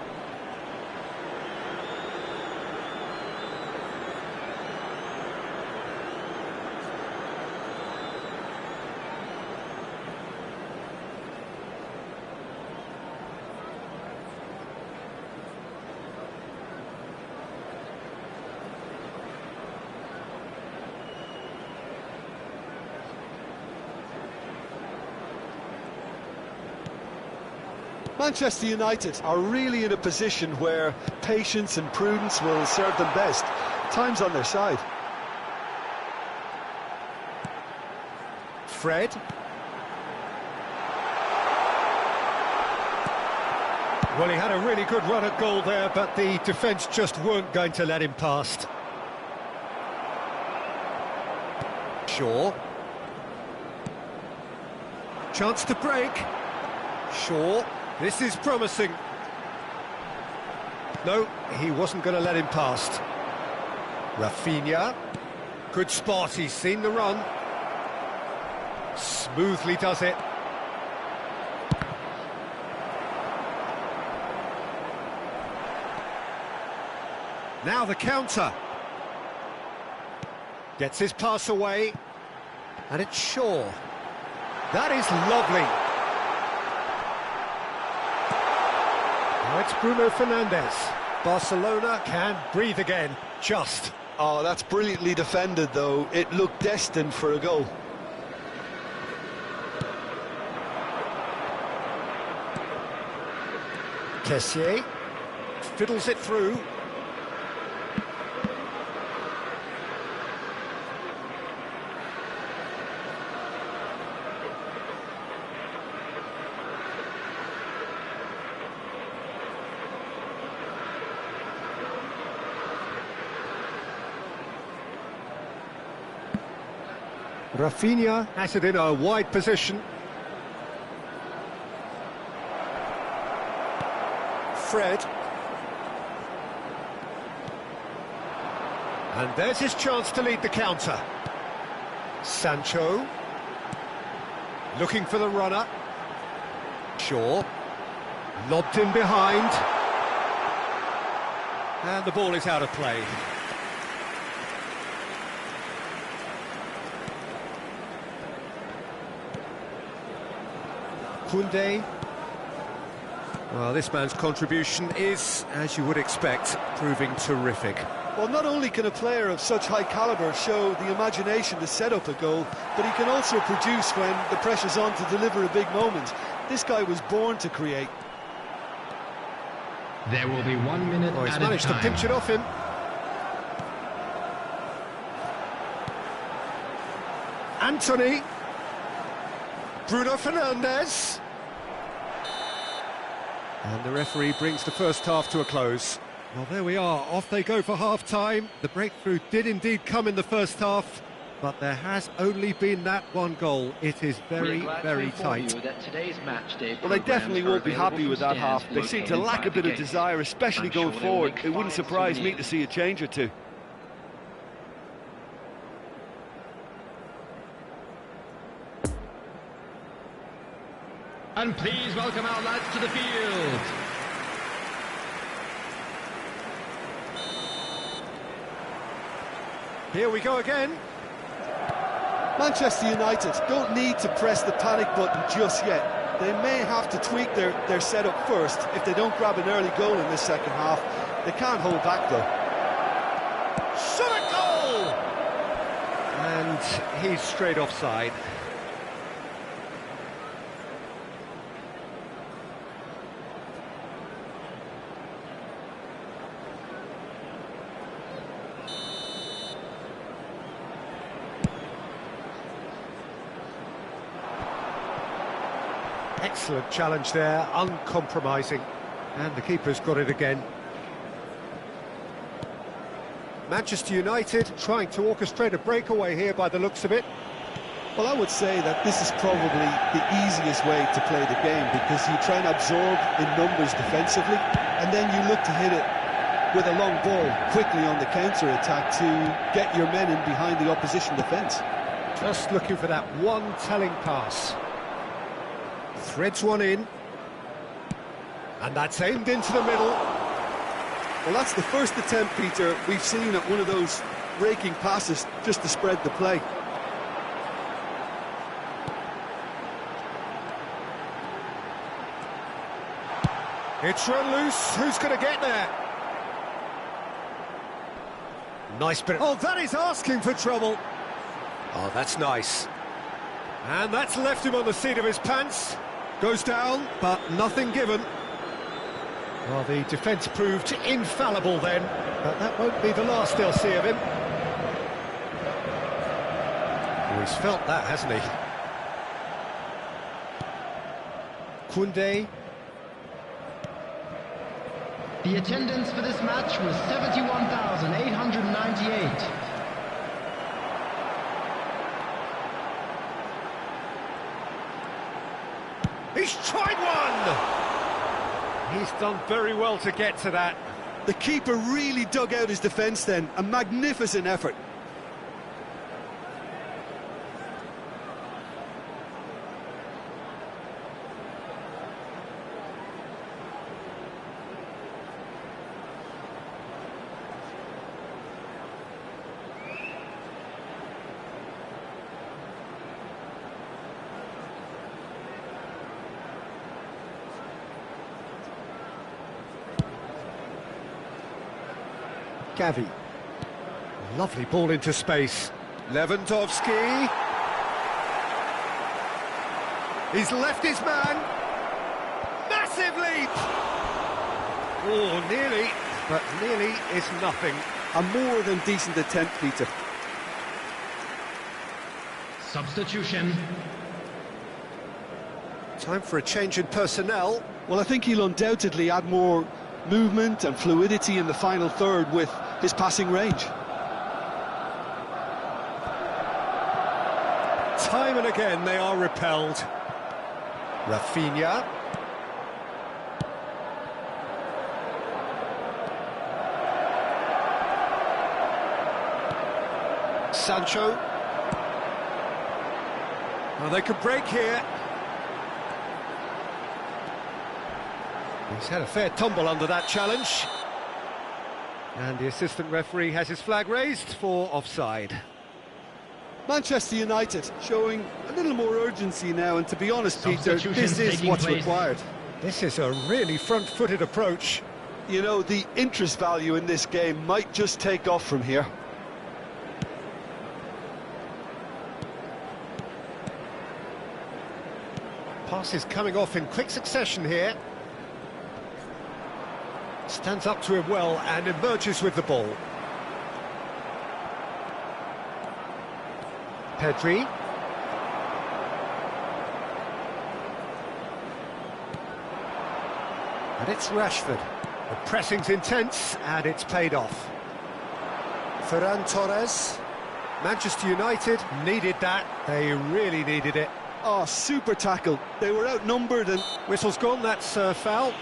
Manchester United are really in a position where patience and prudence will serve them best. Time's on their side. Fred. Well, he had a really good run at goal there, but the defence just weren't going to let him past. Shaw. Chance to break. Shaw. This is promising. No, he wasn't going to let him past. Rafinha. Good spot, he's seen the run. Smoothly does it. Now the counter. Gets his pass away. And it's Shaw. That is lovely. Now it's Bruno Fernandes. Barcelona can breathe again, just. Oh, that's brilliantly defended, though. It looked destined for a goal. Kessié fiddles it through. Rafinha has it in a wide position. Fred. And there's his chance to lead the counter. Sancho. Looking for the runner. Shaw. Lobbed in behind. And the ball is out of play. Koundé. Well, this man's contribution is, as you would expect, proving terrific. Well, not only can a player of such high calibre show the imagination to set up a goal, but he can also produce when the pressure's on to deliver a big moment. This guy was born to create. There will be 1 minute Oh, he's at managed a to time. pinch it off him. Anthony. Bruno Fernandes. And the referee brings the first half to a close. Well, there we are. Off they go for half-time. The breakthrough did indeed come in the first half, but there has only been that one goal. It is very, very tight. Well, they definitely won't be happy with that half. They seem to lack a bit of desire, especially going forward. It wouldn't surprise me to see a change or two. And please welcome our lads to the field. Here we go again. Manchester United don't need to press the panic button just yet. They may have to tweak their setup first if they don't grab an early goal in this second half. They can't hold back though. Shot a goal! And he's straight offside. Excellent challenge there, uncompromising. And the keeper's got it again. Manchester United trying to orchestrate a breakaway here by the looks of it. Well, I would say that this is probably the easiest way to play the game, because you try and absorb in numbers defensively, and then you look to hit it with a long ball quickly on the counter-attack to get your men in behind the opposition defence. Just looking for that one telling pass. Threads one in. And that's aimed into the middle. Well, that's the first attempt, Peter, we've seen at one of those raking passes just to spread the play. It's run loose. Who's going to get there? Nice bit. Oh, that is asking for trouble. Oh, that's nice. And that's left him on the seat of his pants. Goes down, but nothing given. Well, the defence proved infallible then, but that won't be the last they'll see of him. Oh, he's felt that, hasn't he? Koundé. The attendance for this match was 71,898. He's tried one! He's done very well to get to that. The keeper really dug out his defence then, a magnificent effort. Gavi. Lovely ball into space. Lewandowski. He's left his man. Massive leap! Oh, nearly, but nearly is nothing. A more than decent attempt, Peter. Substitution. Time for a change in personnel. Well, I think he'll undoubtedly add more movement and fluidity in the final third with his passing range. Time and again they are repelled. Rafinha. Sancho. Well, they could break here. He's had a fair tumble under that challenge. And the assistant referee has his flag raised for offside. Manchester United showing a little more urgency now, and to be honest, Peter, this is what's required. This is a really front-footed approach. You know, the interest value in this game might just take off from here. Passes coming off in quick succession here. Stands up to him well and emerges with the ball. Pedri. And it's Rashford. The pressing's intense and it's paid off. Ferran Torres. Manchester United needed that. They really needed it. Oh, super tackle. They were outnumbered and... Whistle's gone, that's foul.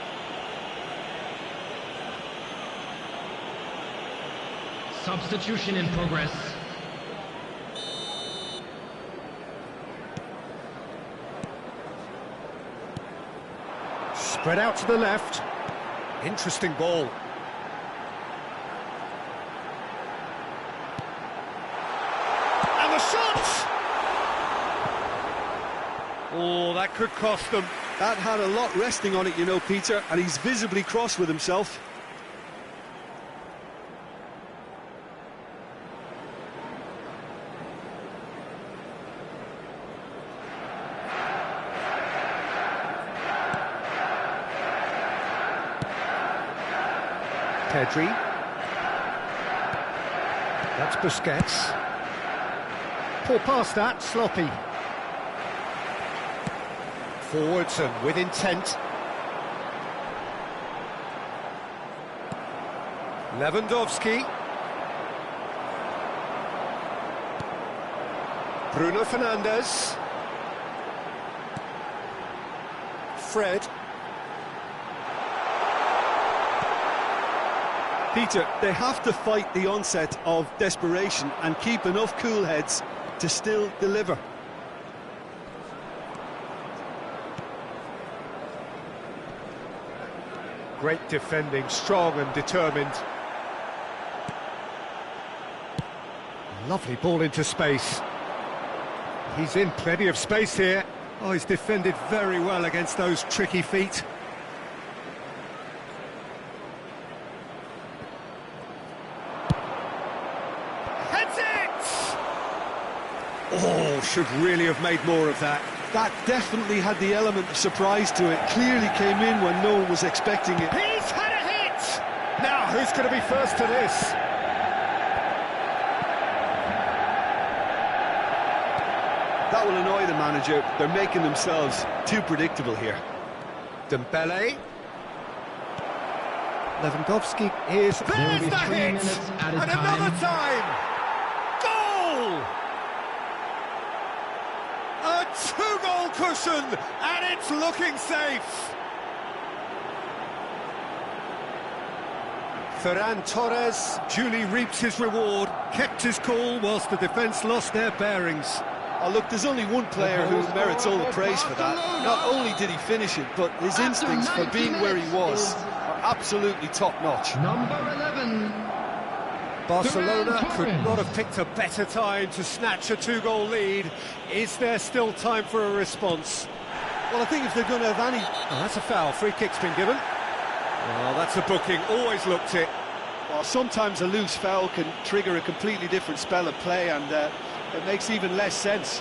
Substitution in progress. Spread out to the left. Interesting ball. And the shot! Oh, that could cost them. That had a lot resting on it, you know, Peter, and he's visibly cross with himself. Pedri. That's Busquets. Poor pass that, sloppy. Forwards and with intent. Lewandowski. Bruno Fernandes. Fred. Peter, they have to fight the onset of desperation and keep enough cool heads to still deliver. Great defending, strong and determined. Lovely ball into space. He's in plenty of space here. Oh, he's defended very well against those tricky feet. Oh, should really have made more of that. That definitely had the element of surprise to it. Clearly came in when no one was expecting it. He's had a hit! Now, who's going to be first to this? That will annoy the manager. They're making themselves too predictable here. Dembele. Lewandowski is... There's the hit! And another time! Goal! A two-goal cushion, and it's looking safe. Ferran Torres duly reaps his reward, kept his cool whilst the defence lost their bearings. Oh, look, there's only one player who merits all the praise for that. Not only did he finish it, but his instincts for being where he was are absolutely top-notch. Number 11. Barcelona could not have picked a better time to snatch a two-goal lead. Is there still time for a response? Well, I think if they're going to have any... Oh, that's a foul. Free kick's been given. Well, that's a booking. Always looked it. Well, sometimes a loose foul can trigger a completely different spell of play, and it makes even less sense.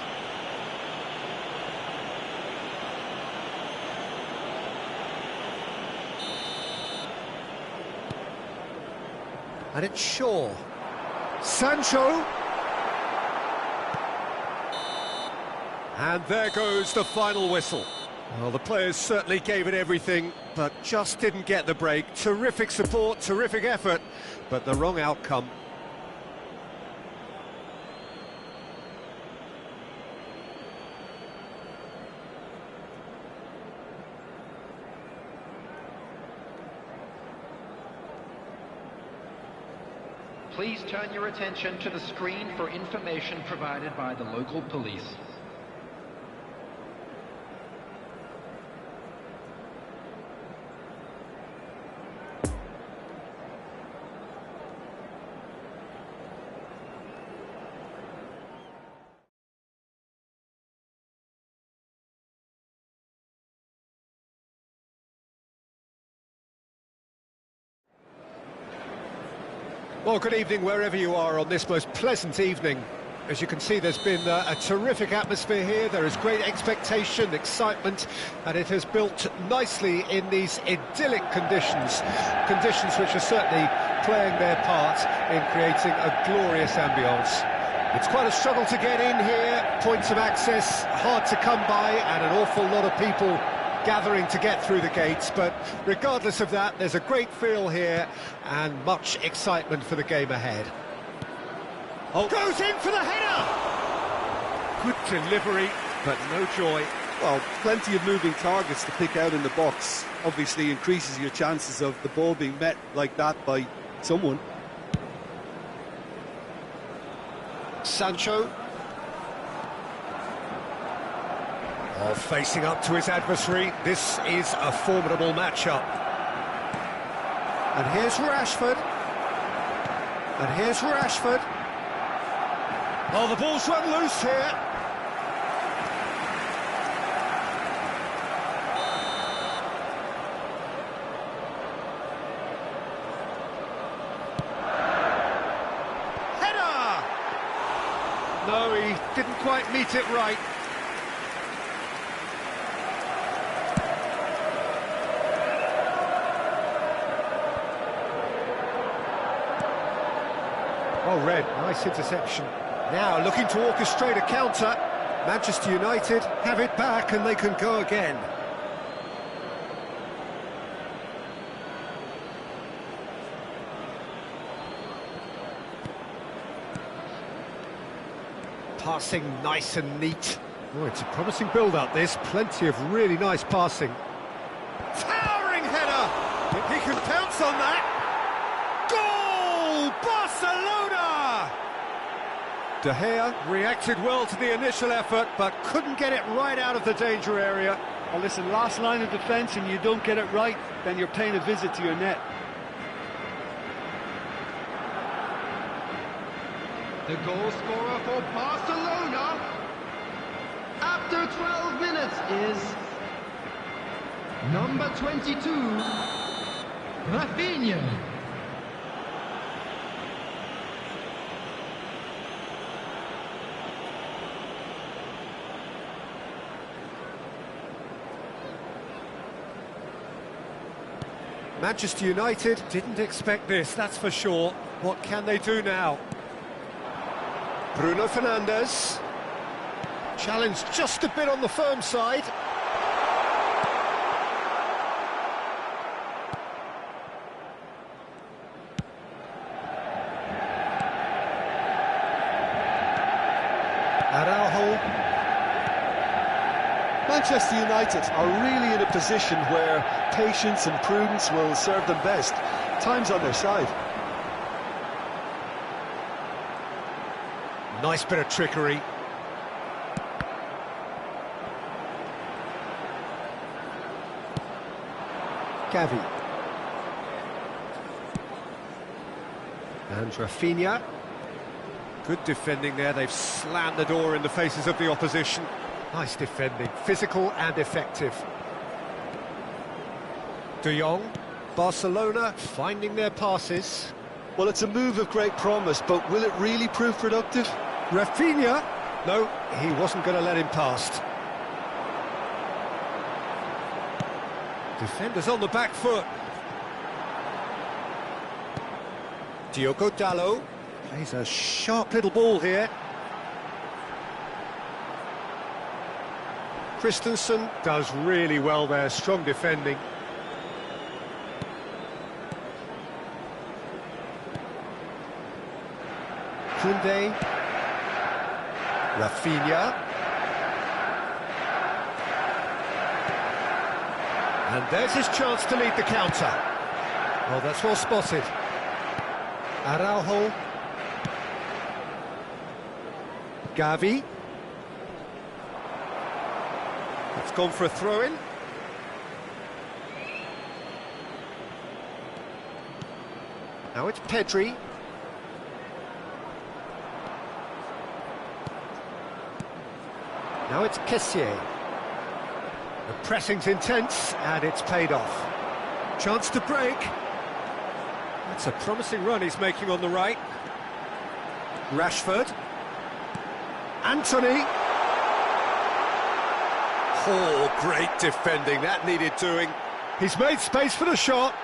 And it's Shaw. Sancho. And there goes the final whistle. Well, the players certainly gave it everything, but just didn't get the break. Terrific support, terrific effort, but the wrong outcome. Please turn your attention to the screen for information provided by the local police. Well, good evening wherever you are on this most pleasant evening. As you can see, there's been a terrific atmosphere here. There is great expectation, excitement, and it has built nicely in these idyllic conditions. Conditions which are certainly playing their part in creating a glorious ambience. It's quite a struggle to get in here, points of access hard to come by, and an awful lot of people gathering to get through the gates, but regardless of that, there's a great feel here and much excitement for the game ahead. Oh, goes in for the header! Good delivery, but no joy. Well, plenty of moving targets to pick out in the box. Obviously increases your chances of the ball being met like that by someone. Sancho. Oh, facing up to his adversary. This is a formidable matchup. And here's Rashford. And here's Rashford. Oh, the ball's run loose here. Header! No, he didn't quite meet it right. Oh, Red, nice interception. Now looking to orchestrate a counter. Manchester United have it back and they can go again. Passing nice and neat. Oh, it's a promising build-up, this. Plenty of really nice passing. Towering header! He can pounce on that. Goal! Barcelona! De Gea reacted well to the initial effort, but couldn't get it right out of the danger area. Well, listen, last line of defence and you don't get it right, then you're paying a visit to your net. The goal scorer for Barcelona after 12 minutes is number 22, Rafinha. Manchester United didn't expect this, that's for sure. What can they do now? Bruno Fernandes. Challenged just a bit on the firm side. Araujo. Manchester United are really in a position where patience and prudence will serve them best. Time's on their side. Nice bit of trickery. Gavi. And Rafinha. Good defending there, they've slammed the door in the faces of the opposition. Nice defending, physical and effective. De Jong, Barcelona finding their passes. Well, it's a move of great promise, but will it really prove productive? Rafinha, no, he wasn't going to let him past. Defenders on the back foot. Diogo Dalot plays a sharp little ball here. Christensen does really well there, strong defending. Koundé. Rafinha. And there's his chance to lead the counter. Well, that's well spotted. Araujo. Gavi. It's gone for a throw-in. Now it's Pedri. Now it's Kessié. The pressing's intense, and it's paid off. Chance to break. That's a promising run he's making on the right. Rashford. Anthony. Oh, great defending, that needed doing. He's made space for the shot.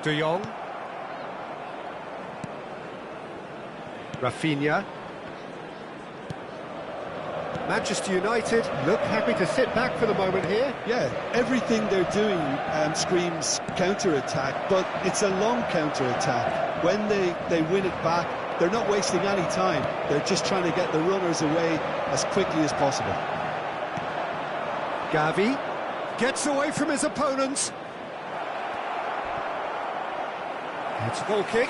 De Jong. Rafinha. Manchester United look happy to sit back for the moment here. Yeah, everything they're doing screams counter-attack, but it's a long counter-attack. When they win it back, they're not wasting any time. They're just trying to get the runners away as quickly as possible. Gavi gets away from his opponents. It's a goal kick.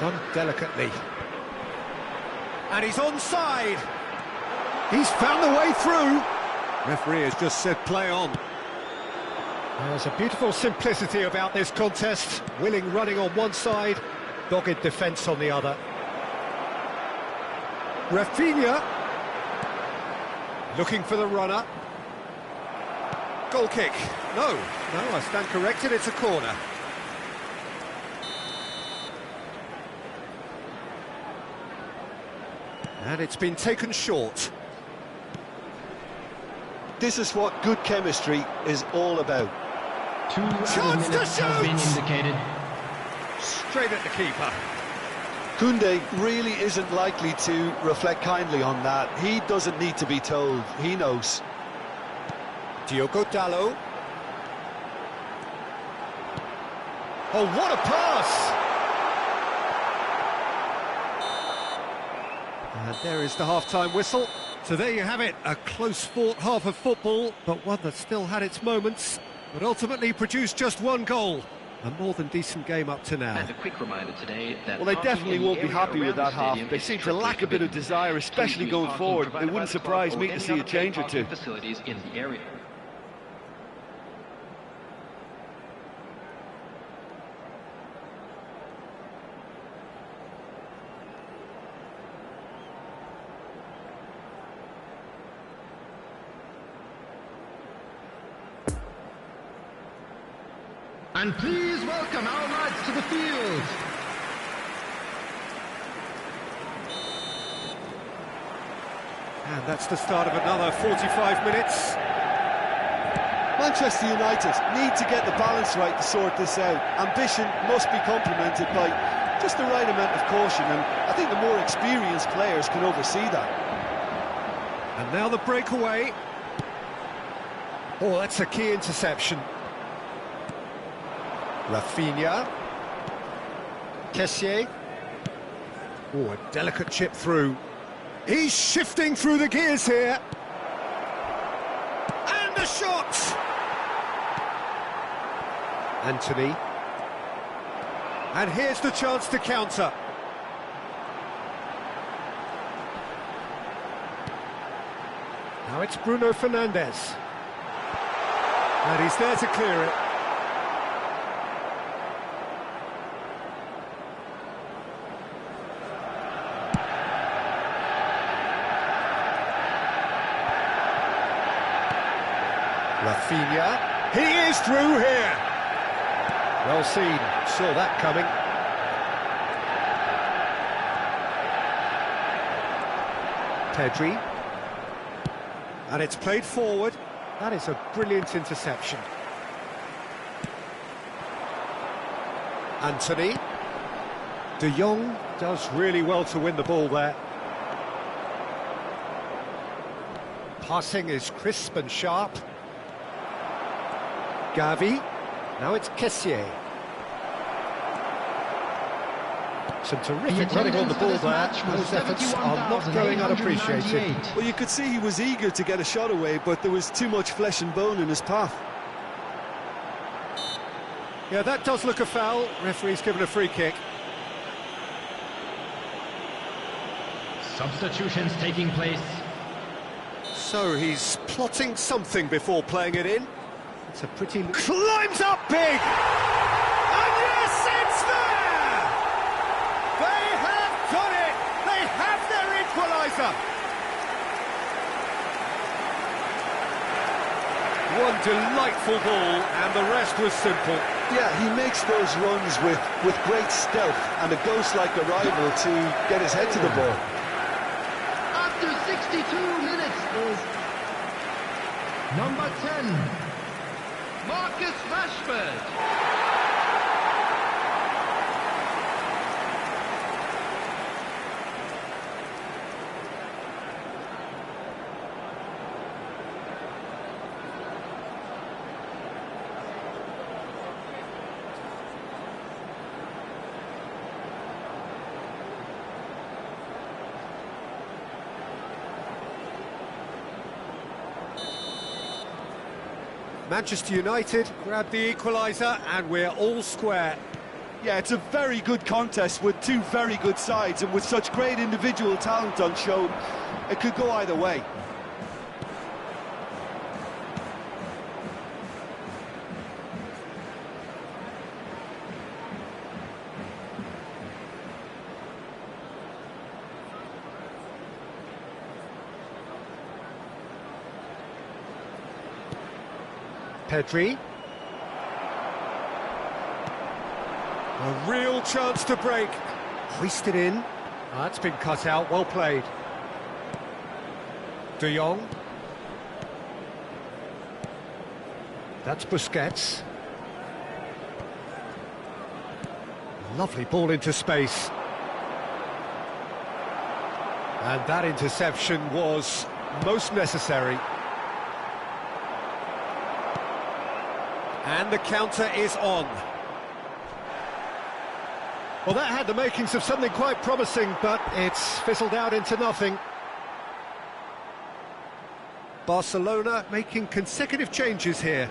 Done delicately. And he's onside. He's found the way through. Referee has just said play on. There's a beautiful simplicity about this contest. Willing running on one side, dogged defence on the other. Rafinha. Looking for the runner. Goal kick. No, I stand corrected, it's a corner. And it's been taken short. This is what good chemistry is all about. 2 Chance to minutes have been shoot! indicated. Straight at the keeper. Koundé really isn't likely to reflect kindly on that. He doesn't need to be told, he knows. Diogo Dalot. Oh, what a pass! And there is the half-time whistle. So there you have it, a close-fought half of football, but one that still had its moments, but ultimately produced just one goal. A more than decent game up to now. And a quick reminder today that Well, they definitely won't be happy with that half. They seem to lack a bit of desire, especially going forward. It wouldn't surprise me to see a change or two. Facilities in the area. And please welcome our lads to the field. And that's the start of another 45 minutes. Manchester United need to get the balance right to sort this out. Ambition must be complemented by just the right amount of caution, and I think the more experienced players can oversee that. And now the breakaway. Oh, that's a key interception. Rafinha. Kessié. Oh, a delicate chip through. He's shifting through the gears here. And the shot! Anthony. And here's the chance to counter. Now it's Bruno Fernandes. And he's there to clear it. Rafinha, he is through here. Well seen, saw that coming. Pedri, and it's played forward. That is a brilliant interception. Anthony, De Jong does really well to win the ball there. Passing is crisp and sharp. Gavi, now it's Kessié. Some terrific running on the ball there. Those efforts are not going unappreciated. Well, you could see he was eager to get a shot away, but there was too much flesh and bone in his path. Yeah, that does look a foul. Referee's given a free kick. Substitutions taking place. So he's plotting something before playing it in. It's a pretty... Climbs up big! And yes, it's there! They have done it! They have their equaliser! One delightful ball, and the rest was simple. Yeah, he makes those runs with great stealth and a ghost-like arrival to get his head to the ball. After 62 minutes is number 10, Marcus Rashford. Manchester United grab the equaliser, and we're all square. Yeah, it's a very good contest with two very good sides, and with such great individual talent on show, it could go either way. Pedri. A real chance to break. Hoisted in. That's been cut out, well played. De Jong. That's Busquets. Lovely ball into space. And that interception was most necessary. And the counter is on. Well, that had the makings of something quite promising, but it's fizzled out into nothing. Barcelona making consecutive changes here.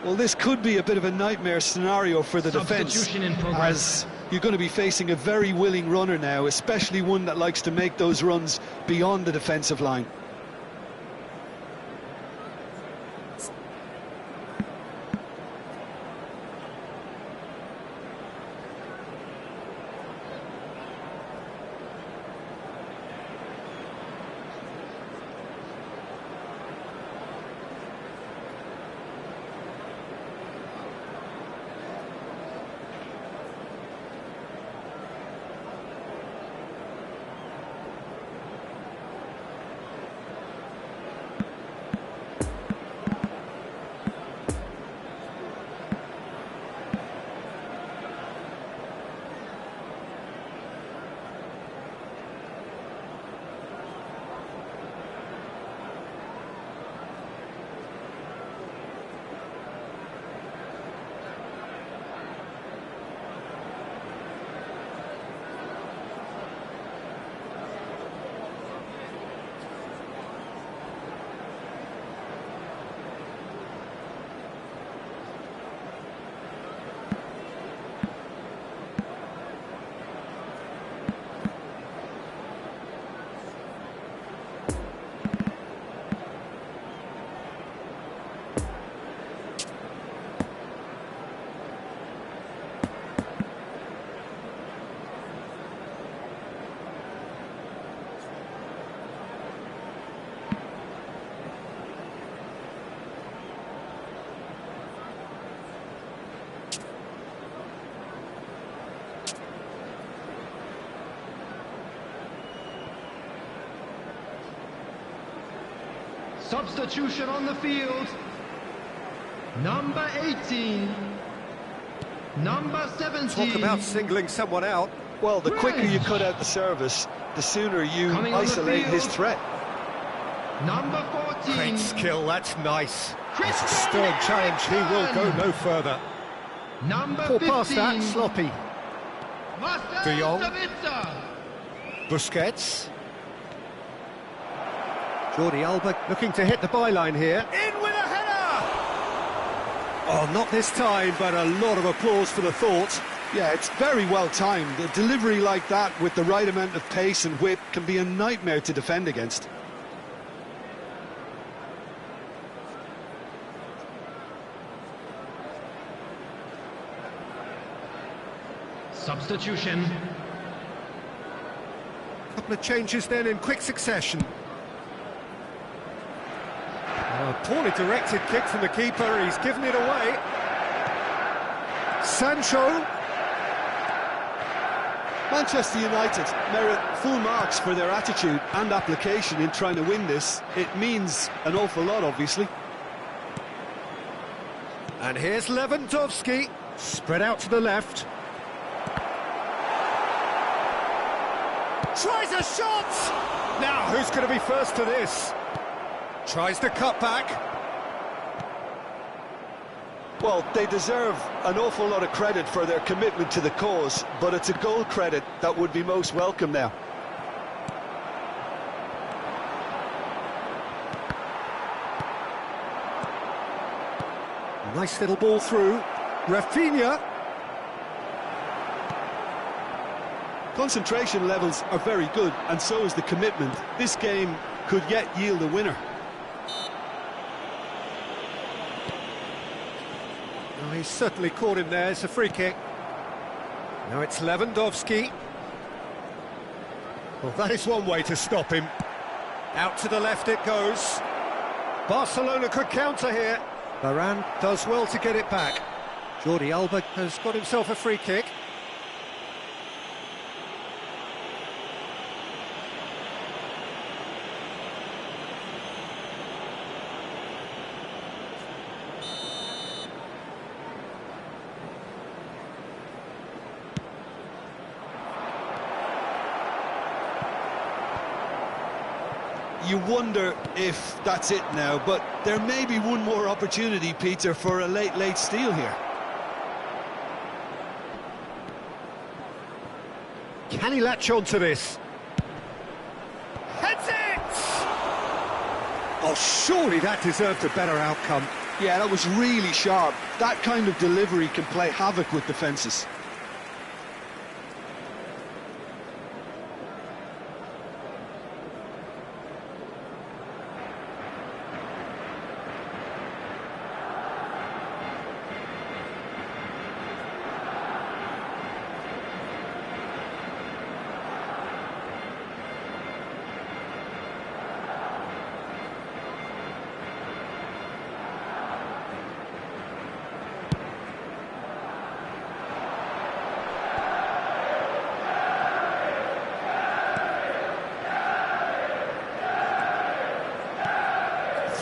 Well, this could be a bit of a nightmare scenario for the defence, Substitution in progress. as you're going to be facing a very willing runner now, especially one that likes to make those runs beyond the defensive line. Substitution on the field. Number 18. Number 17. Talk about singling someone out. Well, the quicker you cut out the service, the sooner you Coming on the isolate his field. threat. Number 14. Great skill, that's nice. It's a Christian stern challenge, he will go no further. Number Poor 15. pass that, sloppy. Marcel De Jong. Sabitzer. Busquets. Jordi Alba looking to hit the byline here. In with a header! Oh, not this time, but a lot of applause for the thought. Yeah, it's very well timed. A delivery like that with the right amount of pace and whip can be a nightmare to defend against. Substitution. Couple of changes then in quick succession. A poorly directed kick from the keeper, he's given it away. Sancho. Manchester United merit full marks for their attitude and application in trying to win this. It means an awful lot, obviously. And here's Lewandowski, spread out to the left. Tries a shot! Now, who's going to be first to this? Tries to cut back. Well, they deserve an awful lot of credit for their commitment to the cause, but it's a goal credit that would be most welcome now. Nice little ball through. Rafinha. Concentration levels are very good, and so is the commitment. This game could yet yield a winner. Oh, he's certainly caught him there. It's a free kick. Now it's Lewandowski. Well, that is one way to stop him. Out to the left it goes. Barcelona could counter here. Varane does well to get it back. Jordi Alba has got himself a free kick. You wonder if that's it now, but there may be one more opportunity, Peter, for a late steal here. Can he latch on to this? Heads it! Oh, surely that deserved a better outcome. Yeah, that was really sharp. That kind of delivery can play havoc with defences.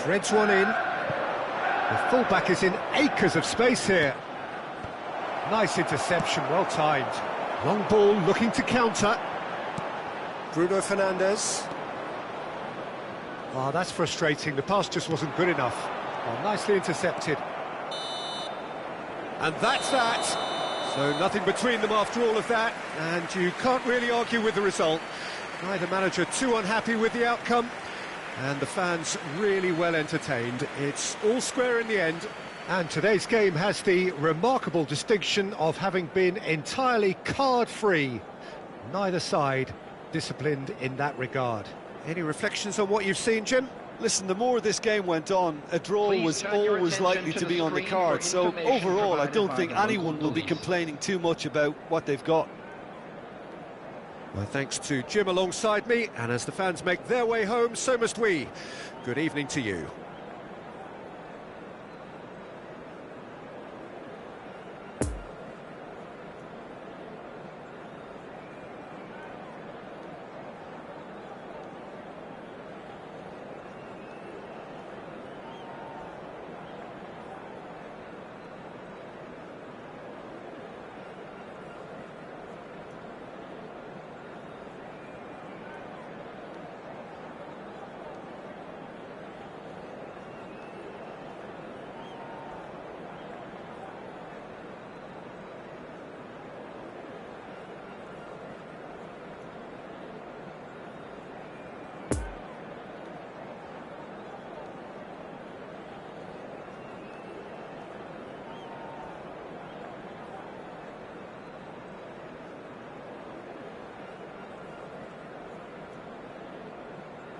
Threads one in. The fullback is in acres of space here. Nice interception, well timed. Long ball looking to counter. Bruno Fernandes. Oh, that's frustrating. The pass just wasn't good enough. Oh, nicely intercepted. And that's that. So nothing between them after all of that. And you can't really argue with the result. Neither manager too unhappy with the outcome. And the fans really well entertained. It's all square in the end. And today's game has the remarkable distinction of having been entirely card-free. Neither side disciplined in that regard. Any reflections on what you've seen, Jim? Listen, the more this game went on, a draw was always likely to be on the card. So overall, I don't think anyone will be complaining too much about what they've got. Well, thanks to Jim alongside me, and as the fans make their way home, so must we. Good evening to you.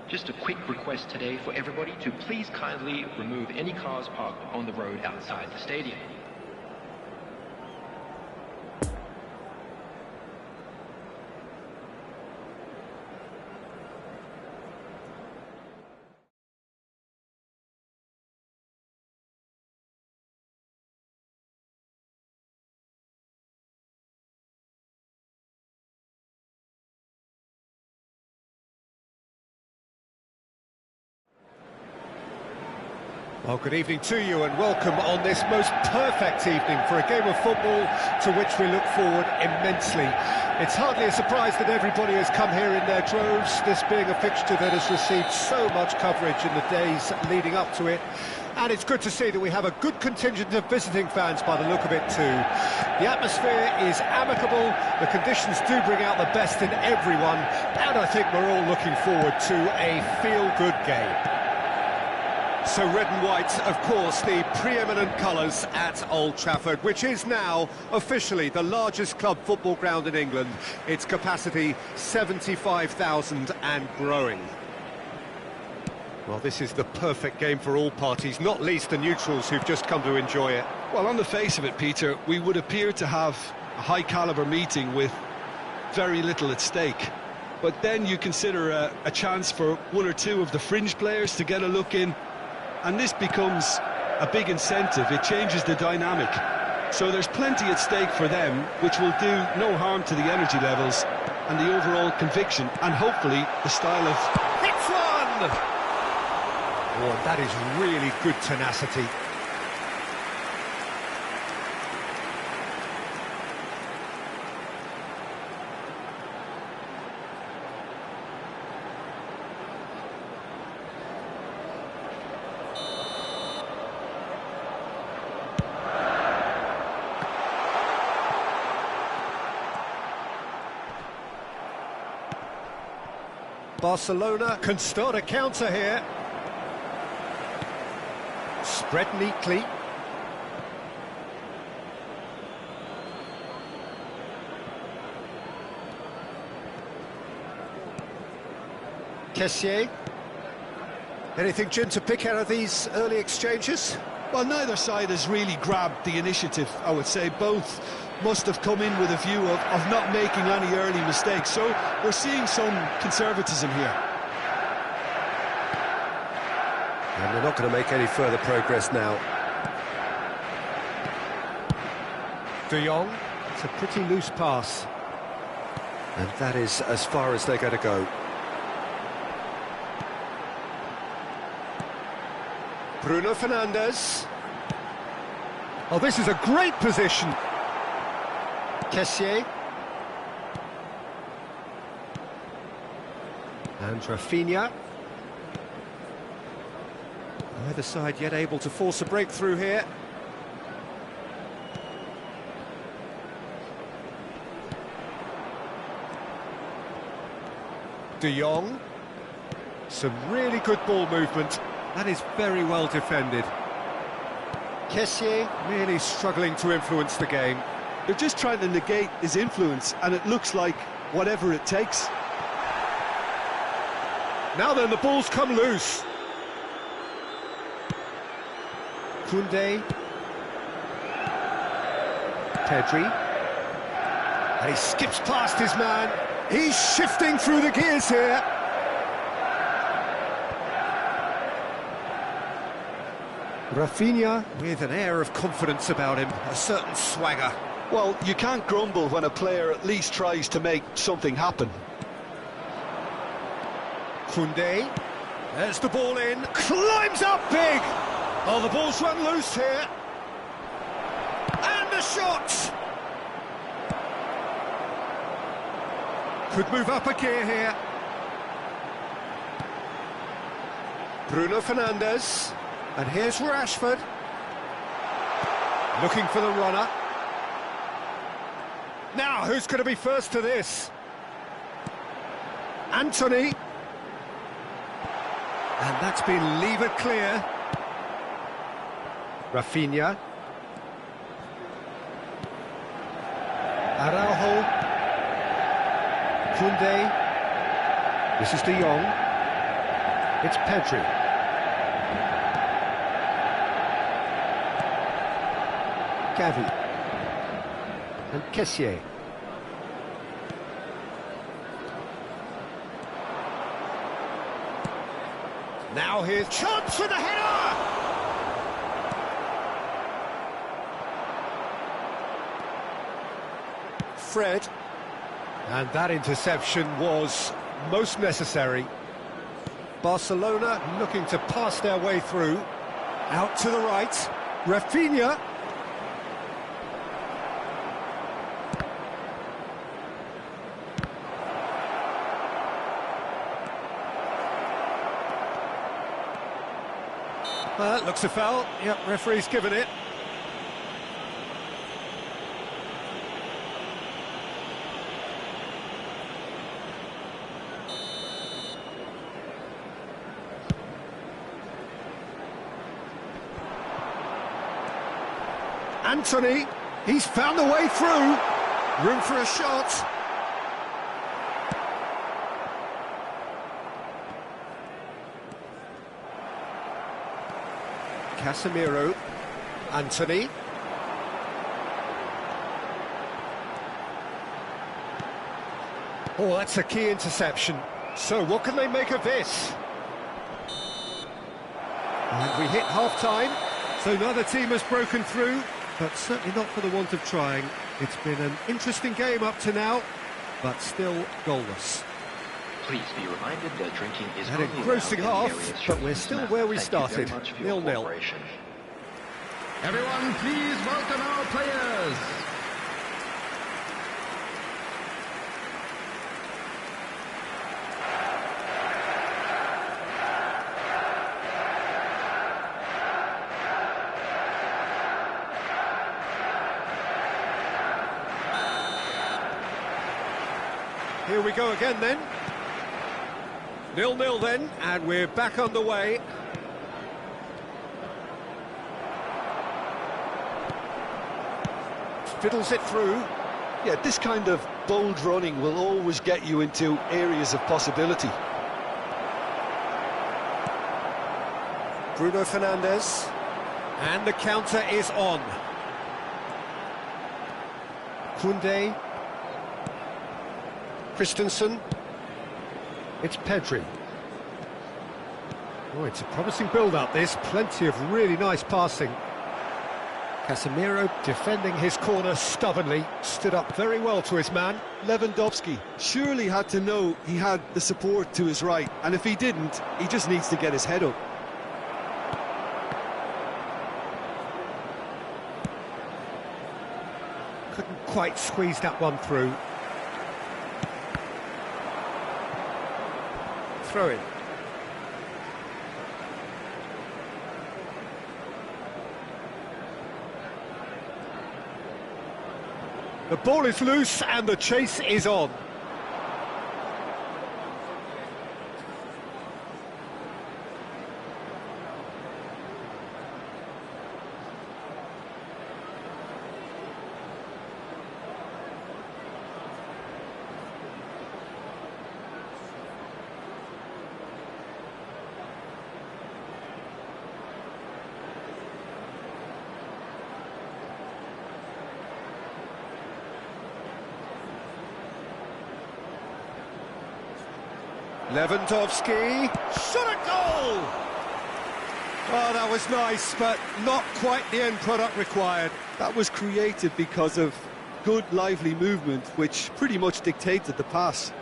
Just a quick request today for everybody to please kindly remove any cars parked on the road outside the stadium. Well, good evening to you and welcome on this most perfect evening for a game of football to which we look forward immensely. It's hardly a surprise that everybody has come here in their droves, this being a fixture that has received so much coverage in the days leading up to it. And it's good to see that we have a good contingent of visiting fans by the look of it too. The atmosphere is amicable, the conditions do bring out the best in everyone, and I think we're all looking forward to a feel-good game. So red and white, of course, the preeminent colours at Old Trafford, which is now officially the largest club football ground in England. Its capacity 75,000 and growing. Well, this is the perfect game for all parties, not least the neutrals who've just come to enjoy it. Well, on the face of it, Peter, we would appear to have a high-caliber meeting with very little at stake. But then you consider a chance for one or two of the fringe players to get a look in, and this becomes a big incentive. It changes the dynamic. So there's plenty at stake for them, which will do no harm to the energy levels and the overall conviction, and hopefully the style of... Hits one! Oh, that is really good tenacity. Barcelona can start a counter here. Spread neatly. Kessié. Anything, Jim, to pick out of these early exchanges? Well, neither side has really grabbed the initiative, I would say. Both must have come in with a view of not making any early mistakes. So we're seeing some conservatism here. And they're not going to make any further progress now. De Jong, it's a pretty loose pass. And that is as far as they're going to go. Bruno Fernandes. Oh, this is a great position. Kessié. And Rafinha. Neither side yet able to force a breakthrough here. De Jong. Some really good ball movement. That is very well defended. Kessié really struggling to influence the game. They're just trying to negate his influence, and it looks like whatever it takes. Now then, the ball's come loose. Koundé. Pedri. And he skips past his man. He's shifting through the gears here. Rafinha with an air of confidence about him, a certain swagger. Well, you can't grumble when a player at least tries to make something happen. Koundé, there's the ball in, climbs up big! Oh, the ball's run loose here. And a shot! Could move up a gear here. Bruno Fernandes. And here's Rashford. Looking for the runner. Now, who's going to be first to this? Anthony. And that's been levered clear. Rafinha. Araujo. Koundé. This is De Jong. It's Pedri. Gavi. And Kessié. Now here's chance for the header! Fred. And that interception was most necessary. Barcelona looking to pass their way through. Out to the right. Rafinha. Looks a foul. Yep, referee's given it. Anthony, he's found the way through. Room for a shot. Casemiro, Anthony. Oh, that's a key interception. So what can they make of this? And we hit half-time, so neither team has broken through, but certainly not for the want of trying. It's been an interesting game up to now, but still goalless. Please be reminded that drinking is An engrossing half, but we're still where we started, 0-0. Everyone, please welcome our players. Here we go again then. 0-0 then, and we're back underway. Fiddles it through. Yeah, this kind of bold running will always get you into areas of possibility. Bruno Fernandes. And the counter is on. Koundé. Christensen. It's Pedri. Oh, it's a promising build-up, this. Plenty of really nice passing. Casemiro defending his corner stubbornly. Stood up very well to his man. Lewandowski surely had to know he had the support to his right, and if he didn't, he just needs to get his head up. Couldn't quite squeeze that one through. Throw in. The ball is loose and the chase is on. Lewandowski, shot a goal! Oh, that was nice, but not quite the end product required. That was created because of good, lively movement, which pretty much dictated the pass.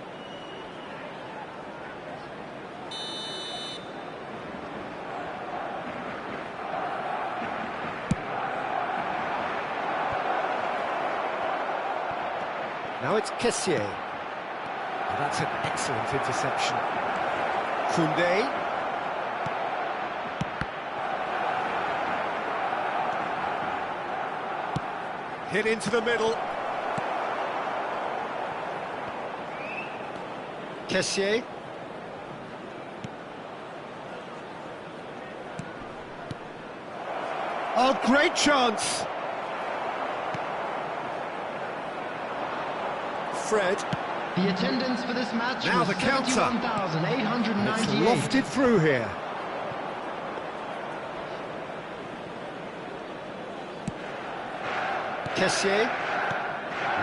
Now it's Kessié. Oh, that's an excellent interception. Koundé. Hit into the middle. Kessié. Oh, great chance! Fred. The attendance for this match Now was the counter. 71,898. It's lofted through here. Kessié.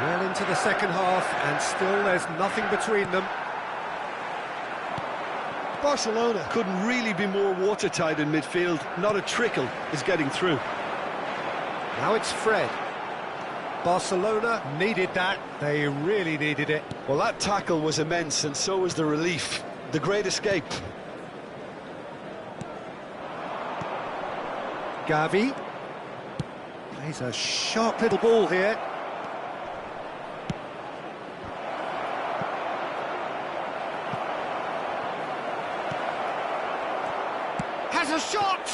Well into the second half, and still there's nothing between them. Barcelona couldn't really be more watertight in midfield. Not a trickle is getting through. Now it's Fred. Barcelona needed that. They really needed it. Well, that tackle was immense, and so was the relief. The great escape. Gavi. Plays a sharp little ball here. Has a shot!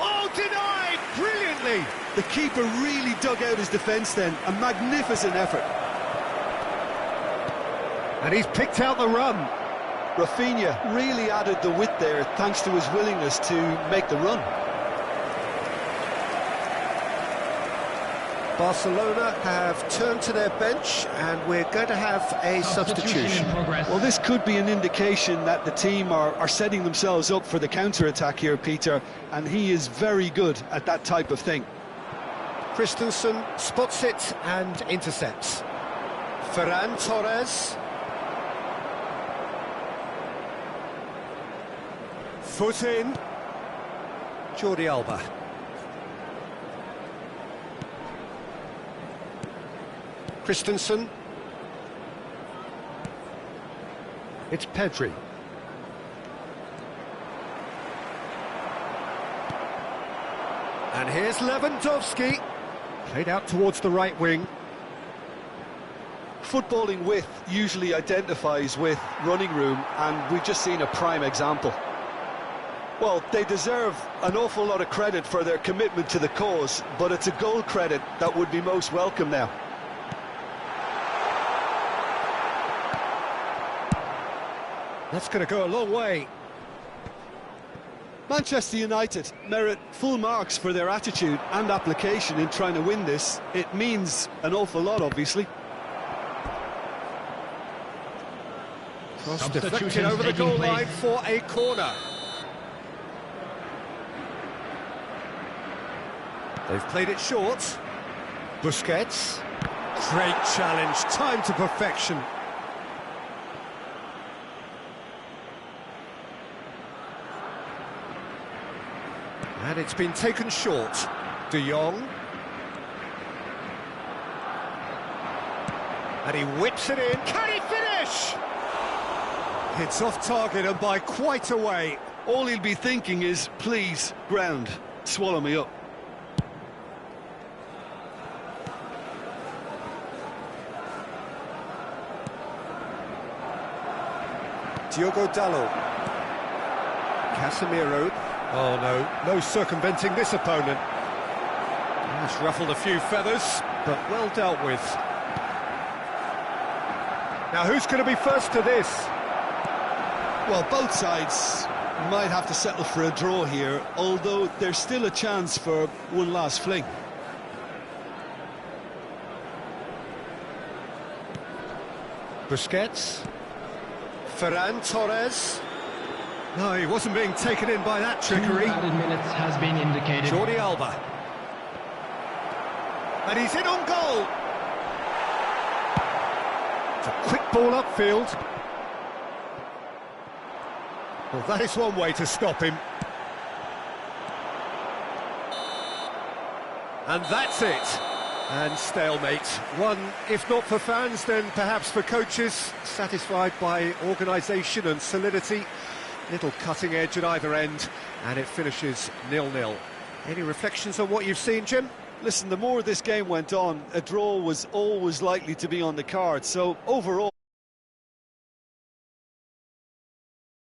Oh, denied! Brilliantly! The keeper really dug out his defence then. A magnificent effort. And he's picked out the run. Rafinha really added the width there thanks to his willingness to make the run. Barcelona have turned to their bench, and we're going to have a substitution. in progress. Well, this could be an indication that the team are setting themselves up for the counter-attack here, Peter, and he is very good at that type of thing. Christensen spots it and intercepts. Ferran Torres. Foot in. Jordi Alba. Christensen. It's Pedri. And here's Lewandowski. Played out towards the right wing. Footballing width usually identifies with running room, and we've just seen a prime example. Well, they deserve an awful lot of credit for their commitment to the cause, but it's a goal credit that would be most welcome now. That's going to go a long way. Manchester United merit full marks for their attitude and application in trying to win this. It means an awful lot, obviously. Cross deflected over the goal line for a corner. They've played it short. Busquets. Great challenge, time to perfection. And it's been taken short. De Jong. And he whips it in. Can he finish? It's off target and by quite a way. All he'll be thinking is, please, ground, swallow me up. Diogo Dalot. Casemiro. Oh no, no circumventing this opponent. That's ruffled a few feathers, but well dealt with. Now who's going to be first to this? Well, both sides might have to settle for a draw here, although there's still a chance for one last fling. Busquets. Ferran Torres. No, he wasn't being taken in by that trickery. 2 added minutes has been indicated. Jordi Alba. And he's in on goal. It's a quick ball upfield. Well, that is one way to stop him. And that's it. And stalemate. One, if not for fans, then perhaps for coaches, satisfied by organisation and solidity. Little cutting edge at either end, and it finishes 0-0. Any reflections on what you've seen, Jim? Listen, the more this game went on, a draw was always likely to be on the card, so overall...